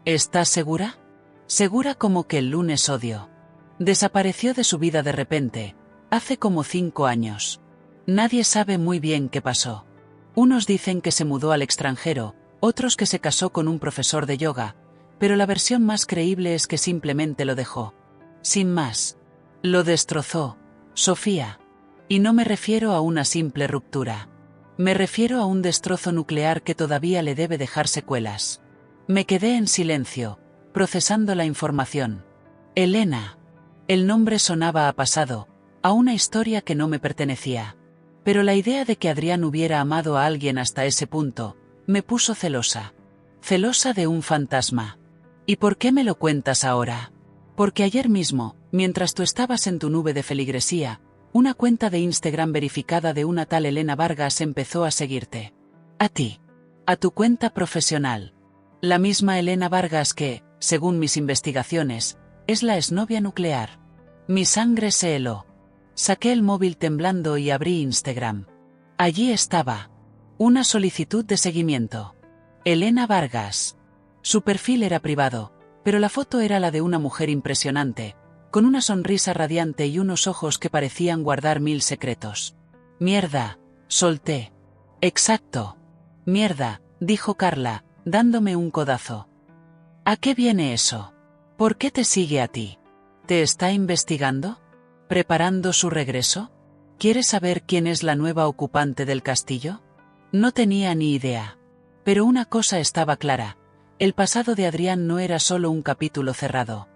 ¿Estás segura? Segura como que el lunes odio. Desapareció de su vida de repente, hace como 5 años. Nadie sabe muy bien qué pasó. Unos dicen que se mudó al extranjero, otros que se casó con un profesor de yoga, pero la versión más creíble es que simplemente lo dejó. Sin más. Lo destrozó, Sofía. Y no me refiero a una simple ruptura. Me refiero a un destrozo nuclear que todavía le debe dejar secuelas. Me quedé en silencio, procesando la información. Elena. El nombre sonaba a pasado, a una historia que no me pertenecía. Pero la idea de que Adrián hubiera amado a alguien hasta ese punto, me puso celosa. Celosa de un fantasma. ¿Y por qué me lo cuentas ahora? Porque ayer mismo, mientras tú estabas en tu nube de feligresía, una cuenta de Instagram verificada de una tal Elena Vargas empezó a seguirte. A ti. A tu cuenta profesional. La misma Elena Vargas que, según mis investigaciones, es la exnovia nuclear. Mi sangre se heló. Saqué el móvil temblando y abrí Instagram. Allí estaba. Una solicitud de seguimiento. Elena Vargas. Su perfil era privado, pero la foto era la de una mujer impresionante, con una sonrisa radiante y unos ojos que parecían guardar 1000 secretos. Mierda, solté. Exacto. Mierda, dijo Carla, dándome un codazo. ¿A qué viene eso? ¿Por qué te sigue a ti? ¿Te está investigando? ¿Preparando su regreso? ¿Quieres saber quién es la nueva ocupante del castillo? No tenía ni idea. Pero una cosa estaba clara. El pasado de Adrián no era solo un capítulo cerrado.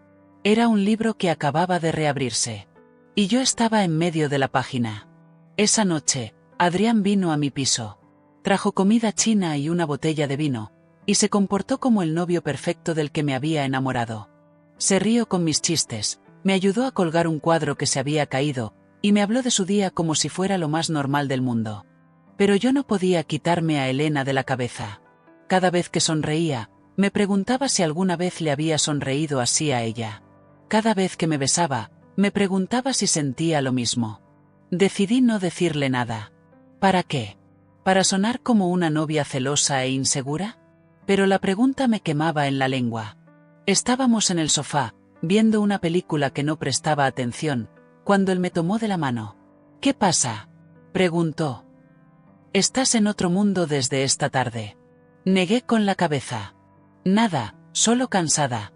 Era un libro que acababa de reabrirse. Y yo estaba en medio de la página. Esa noche, Adrián vino a mi piso. Trajo comida china y una botella de vino, y se comportó como el novio perfecto del que me había enamorado. Se rió con mis chistes, me ayudó a colgar un cuadro que se había caído, y me habló de su día como si fuera lo más normal del mundo. Pero yo no podía quitarme a Elena de la cabeza. Cada vez que sonreía, me preguntaba si alguna vez le había sonreído así a ella. Cada vez que me besaba, me preguntaba si sentía lo mismo. Decidí no decirle nada. ¿Para qué? ¿Para sonar como una novia celosa e insegura? Pero la pregunta me quemaba en la lengua. Estábamos en el sofá, viendo una película que no prestaba atención, cuando él me tomó de la mano. ¿Qué pasa?, preguntó. Estás en otro mundo desde esta tarde. Negué con la cabeza. Nada, solo cansada.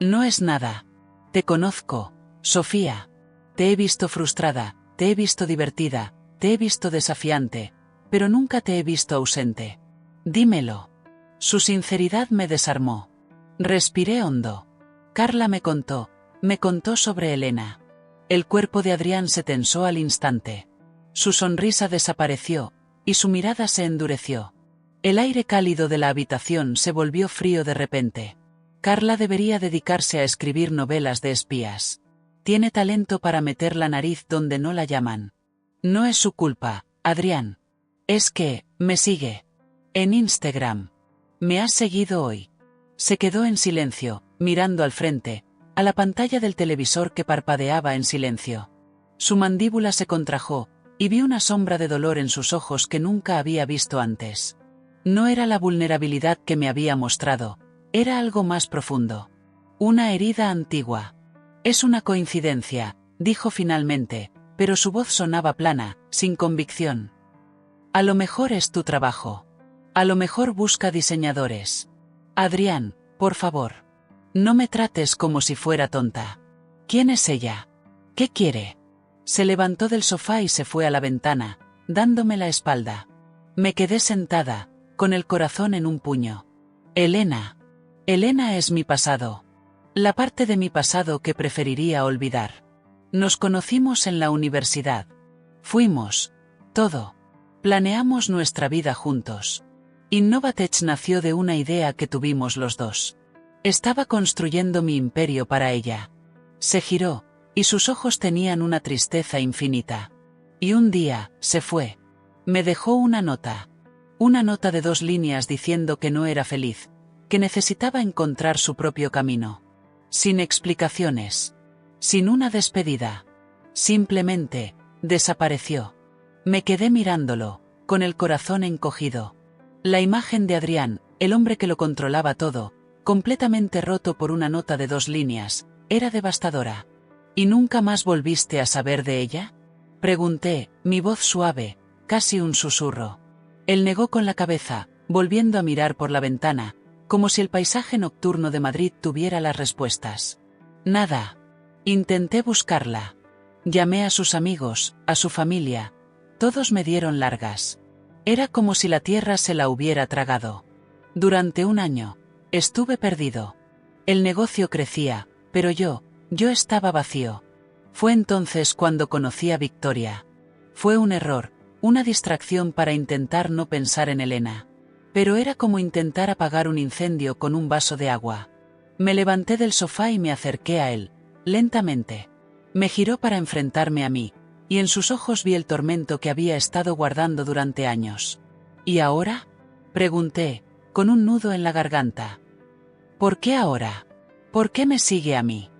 No es nada. Te conozco, Sofía. Te he visto frustrada, te he visto divertida, te he visto desafiante, pero nunca te he visto ausente. Dímelo. Su sinceridad me desarmó. Respiré hondo. Carla me contó sobre Elena. El cuerpo de Adrián se tensó al instante. Su sonrisa desapareció, y su mirada se endureció. El aire cálido de la habitación se volvió frío de repente. Carla debería dedicarse a escribir novelas de espías. Tiene talento para meter la nariz donde no la llaman. No es su culpa, Adrián. Es que, me sigue. En Instagram. Me has seguido hoy. Se quedó en silencio, mirando al frente, a la pantalla del televisor que parpadeaba en silencio. Su mandíbula se contrajo, y vi una sombra de dolor en sus ojos que nunca había visto antes. No era la vulnerabilidad que me había mostrado, era algo más profundo. Una herida antigua. Es una coincidencia, dijo finalmente, pero su voz sonaba plana, sin convicción. A lo mejor es tu trabajo. A lo mejor busca diseñadores. Adrián, por favor. No me trates como si fuera tonta. ¿Quién es ella? ¿Qué quiere? Se levantó del sofá y se fue a la ventana, dándome la espalda. Me quedé sentada, con el corazón en un puño. Elena. Elena es mi pasado. La parte de mi pasado que preferiría olvidar. Nos conocimos en la universidad. Fuimos. Todo. Planeamos nuestra vida juntos. Innovatech nació de una idea que tuvimos los dos. Estaba construyendo mi imperio para ella. Se giró, y sus ojos tenían una tristeza infinita. Y un día, se fue. Me dejó una nota. Una nota de 2 líneas diciendo que no era feliz, que necesitaba encontrar su propio camino. Sin explicaciones. Sin una despedida. Simplemente, desapareció. Me quedé mirándolo, con el corazón encogido. La imagen de Adrián, el hombre que lo controlaba todo, completamente roto por una nota de 2 líneas, era devastadora. ¿Y nunca más volviste a saber de ella?, pregunté, mi voz suave, casi un susurro. Él negó con la cabeza, volviendo a mirar por la ventana, como si el paisaje nocturno de Madrid tuviera las respuestas. Nada. Intenté buscarla. Llamé a sus amigos, a su familia. Todos me dieron largas. Era como si la tierra se la hubiera tragado. Durante 1 año, estuve perdido. El negocio crecía, pero yo estaba vacío. Fue entonces cuando conocí a Victoria. Fue un error, una distracción para intentar no pensar en Elena. Pero era como intentar apagar un incendio con un vaso de agua. Me levanté del sofá y me acerqué a él, lentamente. Me giró para enfrentarme a mí, y en sus ojos vi el tormento que había estado guardando durante años. ¿Y ahora?, pregunté, con un nudo en la garganta. ¿Por qué ahora? ¿Por qué me sigue a mí?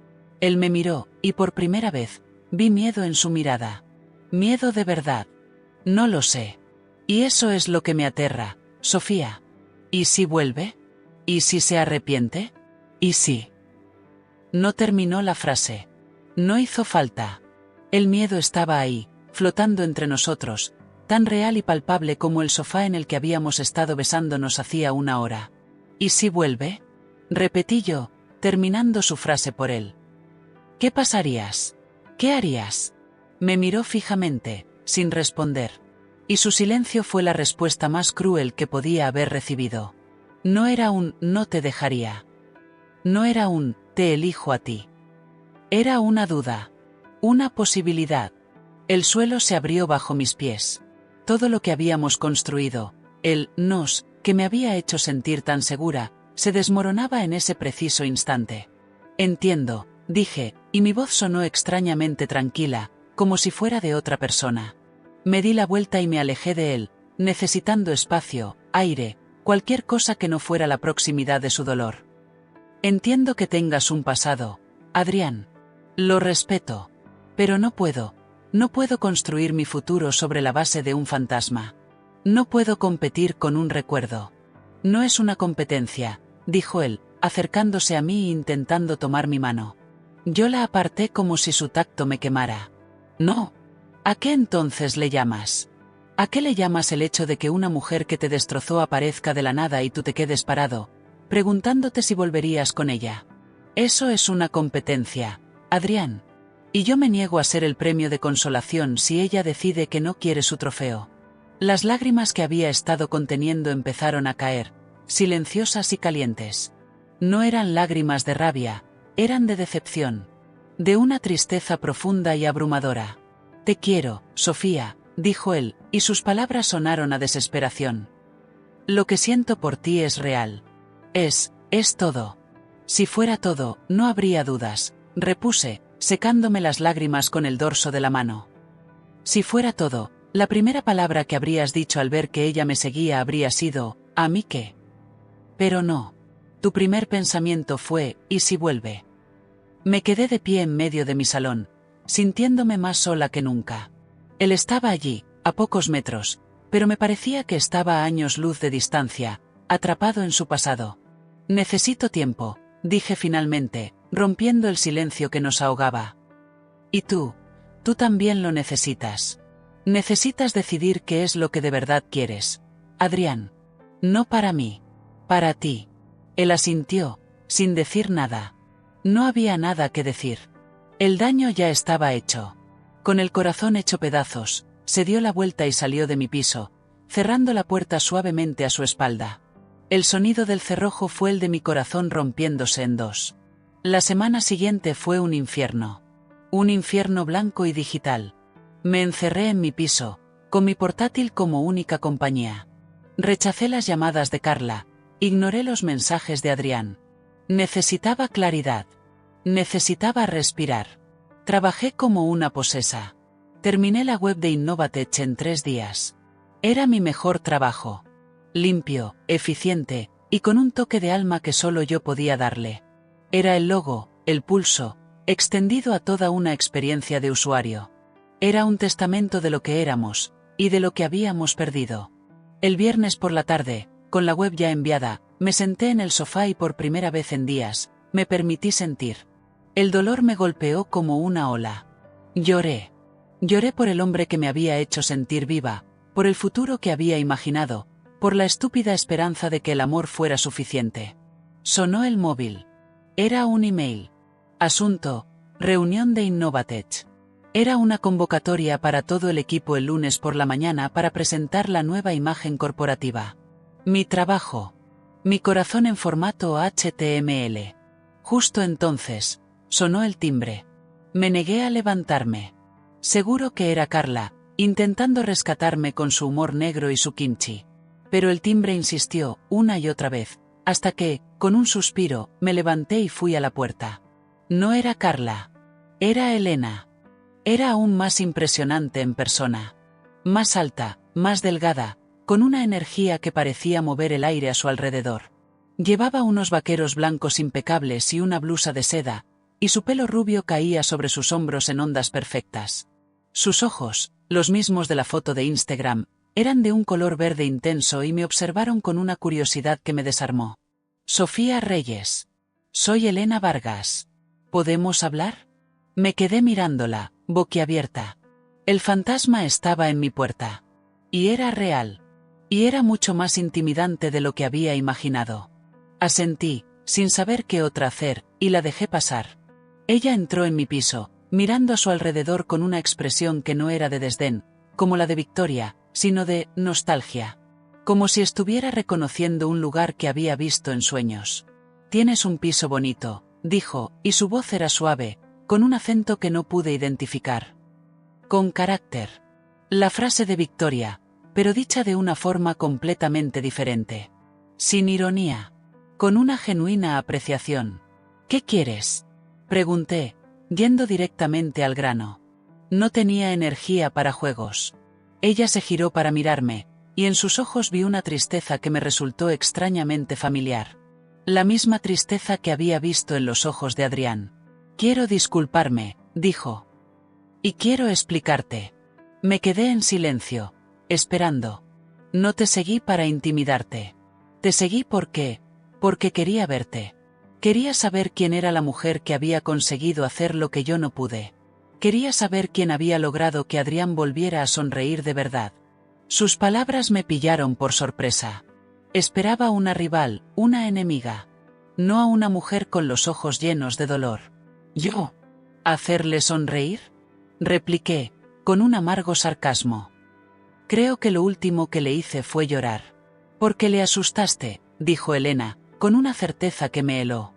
Él me miró, y por primera vez, vi miedo en su mirada. Miedo de verdad. No lo sé. Y eso es lo que me aterra, Sofía. ¿Y si vuelve? ¿Y si se arrepiente? ¿Y si? No terminó la frase. No hizo falta. El miedo estaba ahí, flotando entre nosotros, tan real y palpable como el sofá en el que habíamos estado besándonos hacía 1 hora. ¿Y si vuelve?, repetí yo, terminando su frase por él. ¿Qué pasarías? ¿Qué harías? Me miró fijamente, sin responder. Y su silencio fue la respuesta más cruel que podía haber recibido. No era un «no te dejaría». No era un «te elijo a ti». Era una duda. Una posibilidad. El suelo se abrió bajo mis pies. Todo lo que habíamos construido, el «nos», que me había hecho sentir tan segura, se desmoronaba en ese preciso instante. Entiendo, dije, y mi voz sonó extrañamente tranquila, como si fuera de otra persona. Me di la vuelta y me alejé de él, necesitando espacio, aire, cualquier cosa que no fuera la proximidad de su dolor. Entiendo que tengas un pasado, Adrián. Lo respeto. Pero no puedo construir mi futuro sobre la base de un fantasma. No puedo competir con un recuerdo. No es una competencia, dijo él, acercándose a mí e intentando tomar mi mano. Yo la aparté como si su tacto me quemara. No. ¿A qué entonces le llamas? ¿A qué le llamas el hecho de que una mujer que te destrozó aparezca de la nada y tú te quedes parado, preguntándote si volverías con ella? Eso es una competencia, Adrián. Y yo me niego a ser el premio de consolación si ella decide que no quiere su trofeo. Las lágrimas que había estado conteniendo empezaron a caer, silenciosas y calientes. No eran lágrimas de rabia, eran de decepción. De una tristeza profunda y abrumadora. Te quiero, Sofía, dijo él, y sus palabras sonaron a desesperación. Lo que siento por ti es real. Es todo. Si fuera todo, no habría dudas, repuse, secándome las lágrimas con el dorso de la mano. Si fuera todo, la primera palabra que habrías dicho al ver que ella me seguía habría sido, ¿a mí qué? Pero no. Tu primer pensamiento fue, ¿y si vuelve? Me quedé de pie en medio de mi salón, sintiéndome más sola que nunca. Él estaba allí, a pocos metros, pero me parecía que estaba a años luz de distancia, atrapado en su pasado. Necesito tiempo, dije finalmente, rompiendo el silencio que nos ahogaba. Y tú también lo necesitas. Necesitas decidir qué es lo que de verdad quieres, Adrián. No para mí, para ti. Él asintió, sin decir nada. No había nada que decir. El daño ya estaba hecho. Con el corazón hecho pedazos, se dio la vuelta y salió de mi piso, cerrando la puerta suavemente a su espalda. El sonido del cerrojo fue el de mi corazón rompiéndose en dos. La semana siguiente fue un infierno. Un infierno blanco y digital. Me encerré en mi piso, con mi portátil como única compañía. Rechacé las llamadas de Carla, ignoré los mensajes de Adrián. Necesitaba claridad. Necesitaba respirar. Trabajé como una posesa. Terminé la web de Innovatech en 3 días. Era mi mejor trabajo. Limpio, eficiente, y con un toque de alma que solo yo podía darle. Era el logo, el pulso, extendido a toda una experiencia de usuario. Era un testamento de lo que éramos, y de lo que habíamos perdido. El viernes por la tarde, con la web ya enviada, me senté en el sofá y por primera vez en días, me permití sentir. El dolor me golpeó como una ola. Lloré. Lloré por el hombre que me había hecho sentir viva, por el futuro que había imaginado, por la estúpida esperanza de que el amor fuera suficiente. Sonó el móvil. Era un email. Asunto: reunión de Innovatech. Era una convocatoria para todo el equipo el lunes por la mañana para presentar la nueva imagen corporativa. Mi trabajo. Mi corazón en formato HTML. Justo entonces, sonó el timbre. Me negué a levantarme. Seguro que era Carla, intentando rescatarme con su humor negro y su kimchi. Pero el timbre insistió, una y otra vez, hasta que, con un suspiro, me levanté y fui a la puerta. No era Carla. Era Elena. Era aún más impresionante en persona. Más alta, más delgada, con una energía que parecía mover el aire a su alrededor. Llevaba unos vaqueros blancos impecables y una blusa de seda, y su pelo rubio caía sobre sus hombros en ondas perfectas. Sus ojos, los mismos de la foto de Instagram, eran de un color verde intenso y me observaron con una curiosidad que me desarmó. Sofía Reyes. Soy Elena Vargas. ¿Podemos hablar? Me quedé mirándola, boquiabierta. El fantasma estaba en mi puerta. Y era real. Y era mucho más intimidante de lo que había imaginado. Asentí, sin saber qué otra hacer, y la dejé pasar. Ella entró en mi piso, mirando a su alrededor con una expresión que no era de desdén, como la de Victoria, sino de nostalgia. Como si estuviera reconociendo un lugar que había visto en sueños. Tienes un piso bonito, dijo, y su voz era suave, con un acento que no pude identificar. Con carácter. La frase de Victoria, pero dicha de una forma completamente diferente. Sin ironía. Con una genuina apreciación. ¿Qué quieres? Pregunté, yendo directamente al grano. No tenía energía para juegos. Ella se giró para mirarme, y en sus ojos vi una tristeza que me resultó extrañamente familiar. La misma tristeza que había visto en los ojos de Adrián. Quiero disculparme, dijo. Y quiero explicarte. Me quedé en silencio, esperando. No te seguí para intimidarte. Te seguí porque quería verte. Quería saber quién era la mujer que había conseguido hacer lo que yo no pude. Quería saber quién había logrado que Adrián volviera a sonreír de verdad. Sus palabras me pillaron por sorpresa. Esperaba una rival, una enemiga. No a una mujer con los ojos llenos de dolor. ¿Yo? ¿Hacerle sonreír? Repliqué, con un amargo sarcasmo. Creo que lo último que le hice fue llorar. Porque le asustaste, dijo Elena, con una certeza que me heló.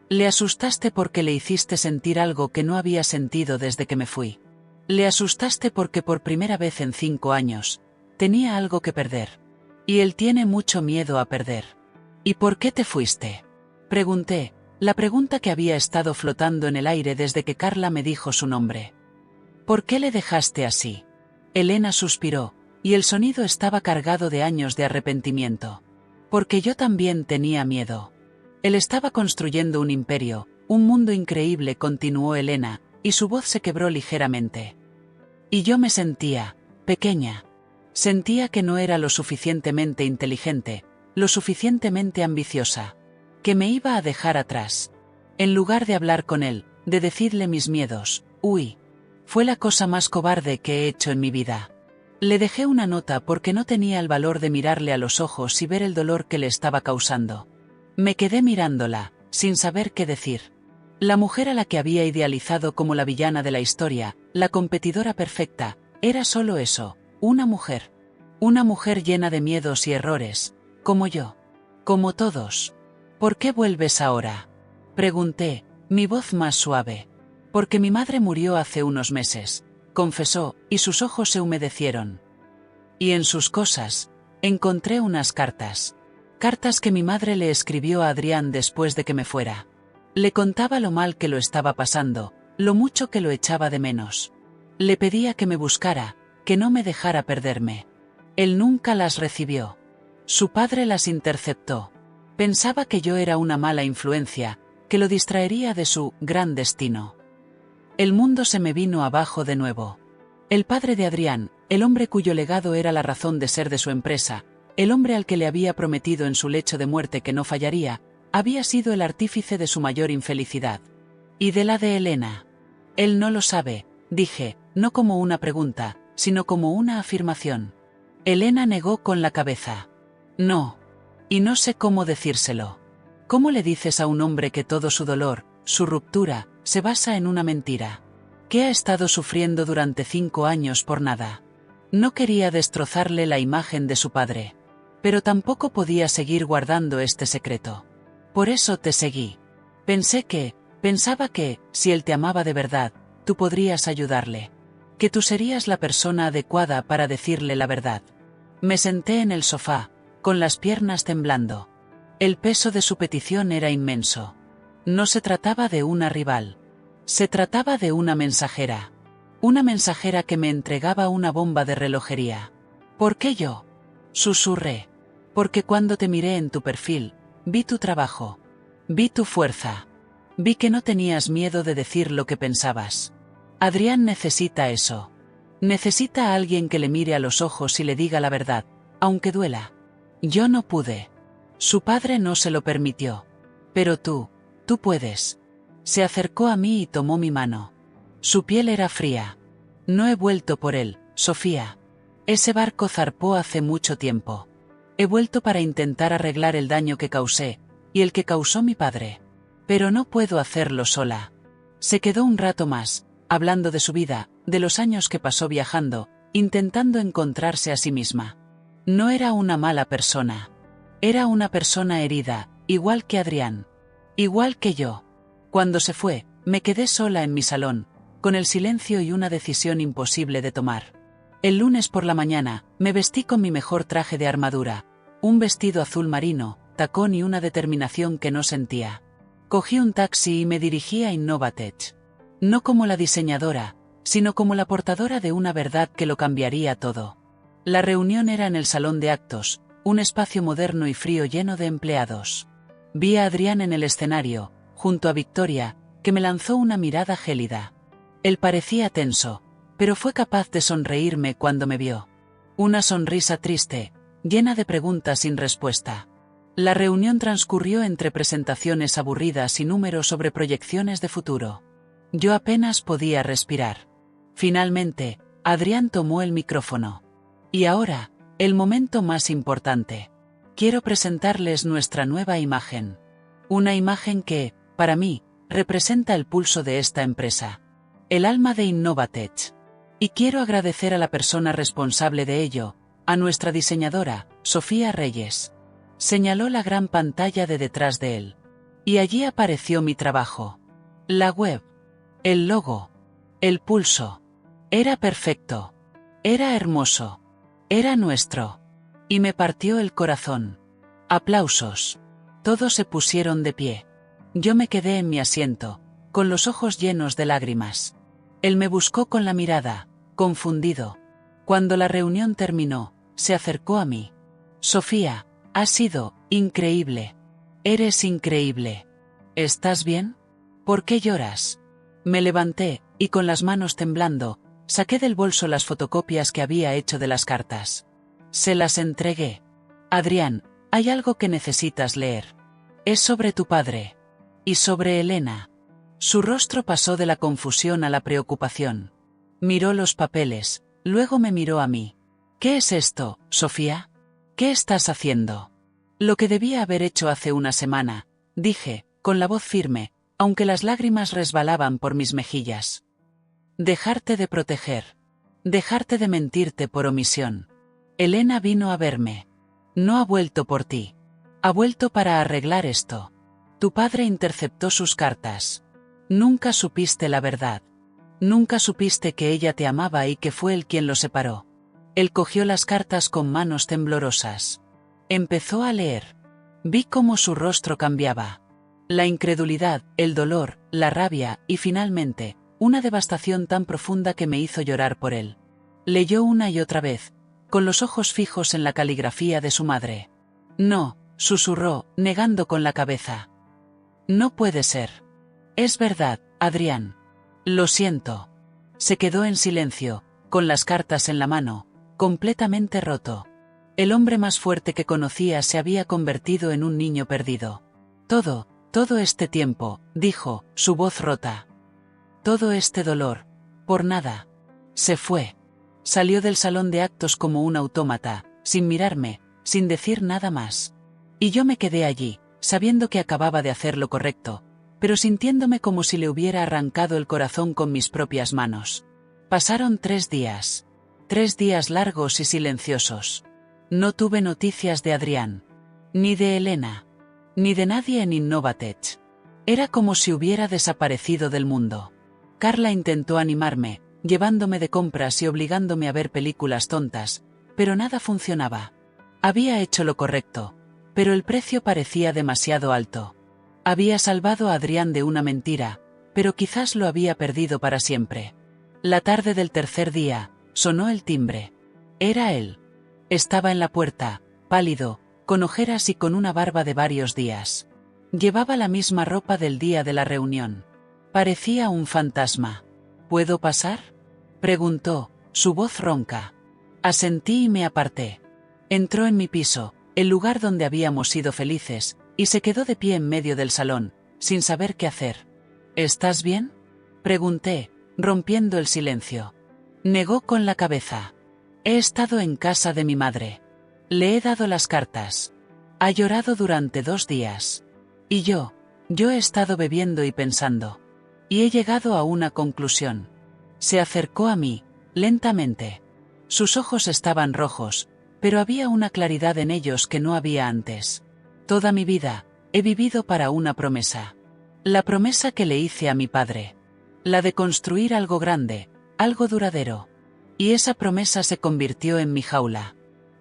Le asustaste porque le hiciste sentir algo que no había sentido desde que me fui. Le asustaste porque por primera vez en 5 años, tenía algo que perder. Y él tiene mucho miedo a perder. ¿Y por qué te fuiste? Pregunté, la pregunta que había estado flotando en el aire desde que Carla me dijo su nombre. ¿Por qué le dejaste así? Elena suspiró, y el sonido estaba cargado de años de arrepentimiento. Porque yo también tenía miedo. Él estaba construyendo un imperio, un mundo increíble, continuó Elena, y su voz se quebró ligeramente. Y yo me sentía pequeña. Sentía que no era lo suficientemente inteligente, lo suficientemente ambiciosa. Que me iba a dejar atrás. En lugar de hablar con él, de decirle mis miedos, huí. Fue la cosa más cobarde que he hecho en mi vida. Le dejé una nota porque no tenía el valor de mirarle a los ojos y ver el dolor que le estaba causando. Me quedé mirándola, sin saber qué decir. La mujer a la que había idealizado como la villana de la historia, la competidora perfecta, era solo eso, una mujer. Una mujer llena de miedos y errores, como yo. Como todos. ¿Por qué vuelves ahora? Pregunté, mi voz más suave. Porque mi madre murió hace unos meses, confesó, y sus ojos se humedecieron. Y en sus cosas, encontré unas cartas. Cartas que mi madre le escribió a Adrián después de que me fuera. Le contaba lo mal que lo estaba pasando, lo mucho que lo echaba de menos. Le pedía que me buscara, que no me dejara perderme. Él nunca las recibió. Su padre las interceptó. Pensaba que yo era una mala influencia, que lo distraería de su gran destino. El mundo se me vino abajo de nuevo. El padre de Adrián, el hombre cuyo legado era la razón de ser de su empresa, el hombre al que le había prometido en su lecho de muerte que no fallaría, había sido el artífice de su mayor infelicidad. ¿Y de la de Elena? Él no lo sabe, dije, no como una pregunta, sino como una afirmación. Elena negó con la cabeza. No. Y no sé cómo decírselo. ¿Cómo le dices a un hombre que todo su dolor, su ruptura, se basa en una mentira? Que ha estado sufriendo durante 5 años por nada. No quería destrozarle la imagen de su padre. Pero tampoco podía seguir guardando este secreto. Por eso te seguí. Pensaba que, si él te amaba de verdad, tú podrías ayudarle. Que tú serías la persona adecuada para decirle la verdad. Me senté en el sofá, con las piernas temblando. El peso de su petición era inmenso. No se trataba de una rival. Se trataba de una mensajera. Una mensajera que me entregaba una bomba de relojería. ¿Por qué yo? Susurré. Porque cuando te miré en tu perfil, vi tu trabajo. Vi tu fuerza. Vi que no tenías miedo de decir lo que pensabas. Adrián necesita eso. Necesita a alguien que le mire a los ojos y le diga la verdad, aunque duela. Yo no pude. Su padre no se lo permitió. Pero tú puedes. Se acercó a mí y tomó mi mano. Su piel era fría. No he vuelto por él, Sofía. Ese barco zarpó hace mucho tiempo. He vuelto para intentar arreglar el daño que causé, y el que causó mi padre. Pero no puedo hacerlo sola. Se quedó un rato más, hablando de su vida, de los años que pasó viajando, intentando encontrarse a sí misma. No era una mala persona. Era una persona herida, igual que Adrián. Igual que yo. Cuando se fue, me quedé sola en mi salón, con el silencio y una decisión imposible de tomar. El lunes por la mañana, me vestí con mi mejor traje de armadura, un vestido azul marino, tacón y una determinación que no sentía. Cogí un taxi y me dirigí a Innovatech. No como la diseñadora, sino como la portadora de una verdad que lo cambiaría todo. La reunión era en el salón de actos, un espacio moderno y frío lleno de empleados. Vi a Adrián en el escenario, junto a Victoria, que me lanzó una mirada gélida. Él parecía tenso, pero fue capaz de sonreírme cuando me vio. Una sonrisa triste, llena de preguntas sin respuesta. La reunión transcurrió entre presentaciones aburridas y números sobre proyecciones de futuro. Yo apenas podía respirar. Finalmente, Adrián tomó el micrófono. Y ahora, el momento más importante. Quiero presentarles nuestra nueva imagen. Una imagen que, para mí, representa el pulso de esta empresa. El alma de Innovatech. Y quiero agradecer a la persona responsable de ello, a nuestra diseñadora, Sofía Reyes. Señaló la gran pantalla de detrás de él. Y allí apareció mi trabajo. La web. El logo. El pulso. Era perfecto. Era hermoso. Era nuestro. Y me partió el corazón. Aplausos. Todos se pusieron de pie. Yo me quedé en mi asiento, con los ojos llenos de lágrimas. Él me buscó con la mirada, confundido. Cuando la reunión terminó, se acercó a mí. Sofía, has sido increíble. Eres increíble. ¿Estás bien? ¿Por qué lloras? Me levanté, y con las manos temblando, saqué del bolso las fotocopias que había hecho de las cartas. Se las entregué. Adrián, hay algo que necesitas leer. Es sobre tu padre. Y sobre Elena. Su rostro pasó de la confusión a la preocupación. Miró los papeles, luego me miró a mí. ¿Qué es esto, Sofía? ¿Qué estás haciendo? Lo que debía haber hecho hace una semana, dije, con la voz firme, aunque las lágrimas resbalaban por mis mejillas. Dejarte de proteger. Dejarte de mentirte por omisión. Elena vino a verme. No ha vuelto por ti. Ha vuelto para arreglar esto. Tu padre interceptó sus cartas. Nunca supiste la verdad. Nunca supiste que ella te amaba y que fue él quien lo separó. Él cogió las cartas con manos temblorosas. Empezó a leer. Vi cómo su rostro cambiaba. La incredulidad, el dolor, la rabia y finalmente, una devastación tan profunda que me hizo llorar por él. Leyó una y otra vez, con los ojos fijos en la caligrafía de su madre. No, susurró, negando con la cabeza. No puede ser. Es verdad, Adrián. Lo siento. Se quedó en silencio, con las cartas en la mano, completamente roto. El hombre más fuerte que conocía se había convertido en un niño perdido. Todo este tiempo, dijo, su voz rota. Todo este dolor, por nada. Se fue. Salió del salón de actos como un autómata, sin mirarme, sin decir nada más. Y yo me quedé allí, sabiendo que acababa de hacer lo correcto, pero sintiéndome como si le hubiera arrancado el corazón con mis propias manos. Pasaron 3 días. 3 días largos y silenciosos. No tuve noticias de Adrián. Ni de Elena. Ni de nadie en Innovatech. Era como si hubiera desaparecido del mundo. Carla intentó animarme, llevándome de compras y obligándome a ver películas tontas, pero nada funcionaba. Había hecho lo correcto, pero el precio parecía demasiado alto. Había salvado a Adrián de una mentira, pero quizás lo había perdido para siempre. La tarde del tercer día, sonó el timbre. Era él. Estaba en la puerta, pálido, con ojeras y con una barba de varios días. Llevaba la misma ropa del día de la reunión. Parecía un fantasma. ¿Puedo pasar?, preguntó, su voz ronca. Asentí y me aparté. Entró en mi piso, el lugar donde habíamos sido felices, y se quedó de pie en medio del salón, sin saber qué hacer. ¿Estás bien?, pregunté, rompiendo el silencio. Negó con la cabeza. He estado en casa de mi madre. Le he dado las cartas. Ha llorado durante 2 días. Y yo he estado bebiendo y pensando. Y he llegado a una conclusión. Se acercó a mí, lentamente. Sus ojos estaban rojos, pero había una claridad en ellos que no había antes. Toda mi vida, he vivido para una promesa. La promesa que le hice a mi padre. La de construir algo grande, algo duradero. Y esa promesa se convirtió en mi jaula.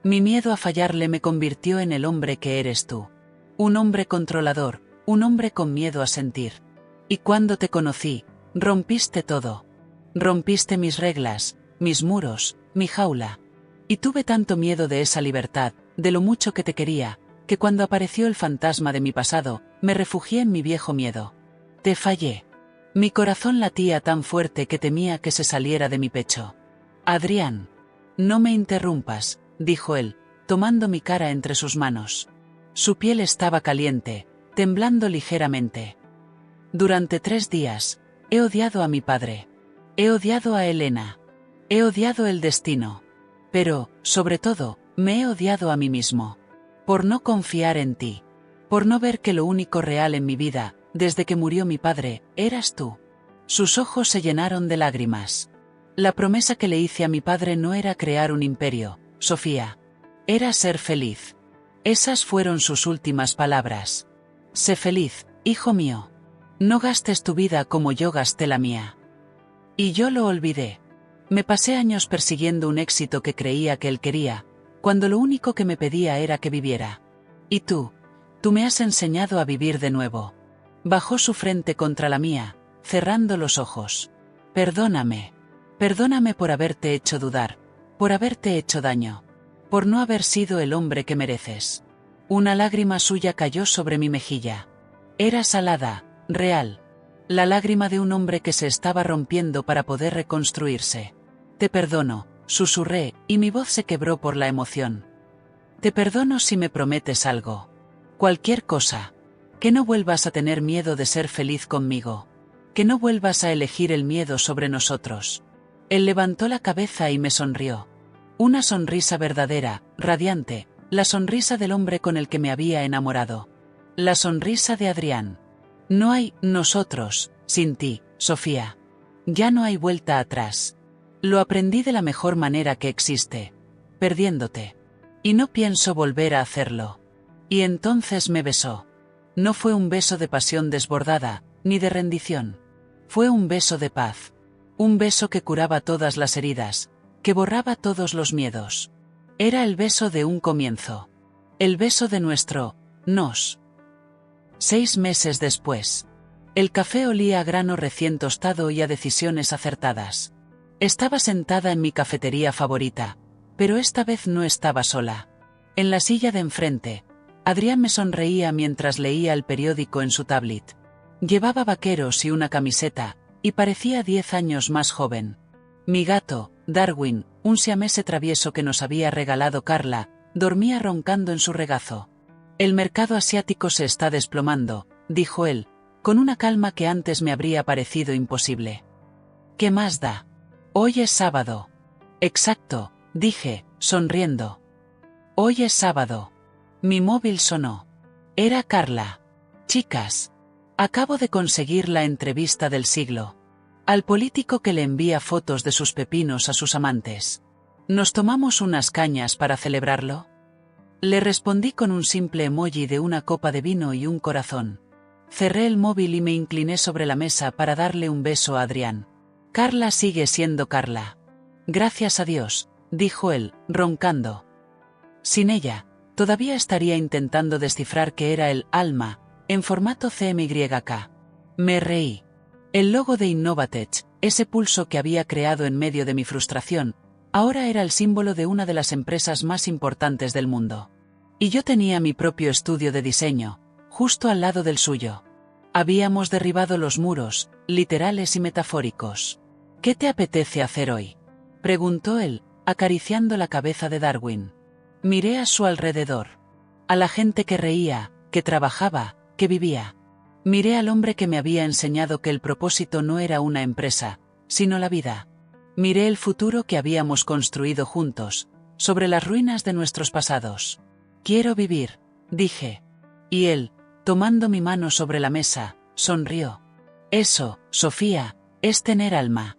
Mi miedo a fallarle me convirtió en el hombre que eres tú. Un hombre controlador, un hombre con miedo a sentir. Y cuando te conocí, rompiste todo. Rompiste mis reglas, mis muros, mi jaula. Y tuve tanto miedo de esa libertad, de lo mucho que te quería, que cuando apareció el fantasma de mi pasado, me refugié en mi viejo miedo. Te fallé. Mi corazón latía tan fuerte que temía que se saliera de mi pecho. Adrián. No me interrumpas, dijo él, tomando mi cara entre sus manos. Su piel estaba caliente, temblando ligeramente. Durante 3 días, he odiado a mi padre. He odiado a Elena. He odiado el destino. Pero, sobre todo, me he odiado a mí mismo. Por no confiar en ti. Por no ver que lo único real en mi vida, desde que murió mi padre, eras tú. Sus ojos se llenaron de lágrimas. La promesa que le hice a mi padre no era crear un imperio, Sofía. Era ser feliz. Esas fueron sus últimas palabras. Sé feliz, hijo mío. No gastes tu vida como yo gasté la mía. Y yo lo olvidé. Me pasé años persiguiendo un éxito que creía que él quería, cuando lo único que me pedía era que viviera. Y tú me has enseñado a vivir de nuevo. Bajó su frente contra la mía, cerrando los ojos. Perdóname. Perdóname por haberte hecho dudar, por haberte hecho daño, por no haber sido el hombre que mereces. Una lágrima suya cayó sobre mi mejilla. Era salada, real. La lágrima de un hombre que se estaba rompiendo para poder reconstruirse. Te perdono, susurré, y mi voz se quebró por la emoción. Te perdono si me prometes algo. Cualquier cosa. Que no vuelvas a tener miedo de ser feliz conmigo. Que no vuelvas a elegir el miedo sobre nosotros. Él levantó la cabeza y me sonrió. Una sonrisa verdadera, radiante, la sonrisa del hombre con el que me había enamorado. La sonrisa de Adrián. No hay nosotros, sin ti, Sofía. Ya no hay vuelta atrás. Lo aprendí de la mejor manera que existe, perdiéndote. Y no pienso volver a hacerlo. Y entonces me besó. No fue un beso de pasión desbordada, ni de rendición. Fue un beso de paz. Un beso que curaba todas las heridas, que borraba todos los miedos. Era el beso de un comienzo. El beso de nuestro nos. 6 meses después. El café olía a grano recién tostado y a decisiones acertadas. Estaba sentada en mi cafetería favorita, pero esta vez no estaba sola. En la silla de enfrente, Adrián me sonreía mientras leía el periódico en su tablet. Llevaba vaqueros y una camiseta, y parecía 10 años más joven. Mi gato, Darwin, un siamés travieso que nos había regalado Carla, dormía roncando en su regazo. El mercado asiático se está desplomando, dijo él, con una calma que antes me habría parecido imposible. ¿Qué más da? Hoy es sábado. Exacto, dije, sonriendo. Hoy es sábado. Mi móvil sonó. Era Carla. Chicas. Acabo de conseguir la entrevista del siglo. Al político que le envía fotos de sus pepinos a sus amantes. ¿Nos tomamos unas cañas para celebrarlo? Le respondí con un simple emoji de una copa de vino y un corazón. Cerré el móvil y me incliné sobre la mesa para darle un beso a Adrián. Carla sigue siendo Carla. Gracias a Dios, dijo él, roncando. Sin ella, todavía estaría intentando descifrar qué era el alma, en formato CMYK. Me reí. El logo de Innovatech, ese pulso que había creado en medio de mi frustración, ahora era el símbolo de una de las empresas más importantes del mundo. Y yo tenía mi propio estudio de diseño, justo al lado del suyo. Habíamos derribado los muros, literales y metafóricos. ¿Qué te apetece hacer hoy?, preguntó él, acariciando la cabeza de Darwin. Miré a su alrededor. A la gente que reía, que trabajaba, que vivía. Miré al hombre que me había enseñado que el propósito no era una empresa, sino la vida. Miré el futuro que habíamos construido juntos, sobre las ruinas de nuestros pasados. Quiero vivir, dije. Y él, tomando mi mano sobre la mesa, sonrió. Eso, Sofía, es tener alma.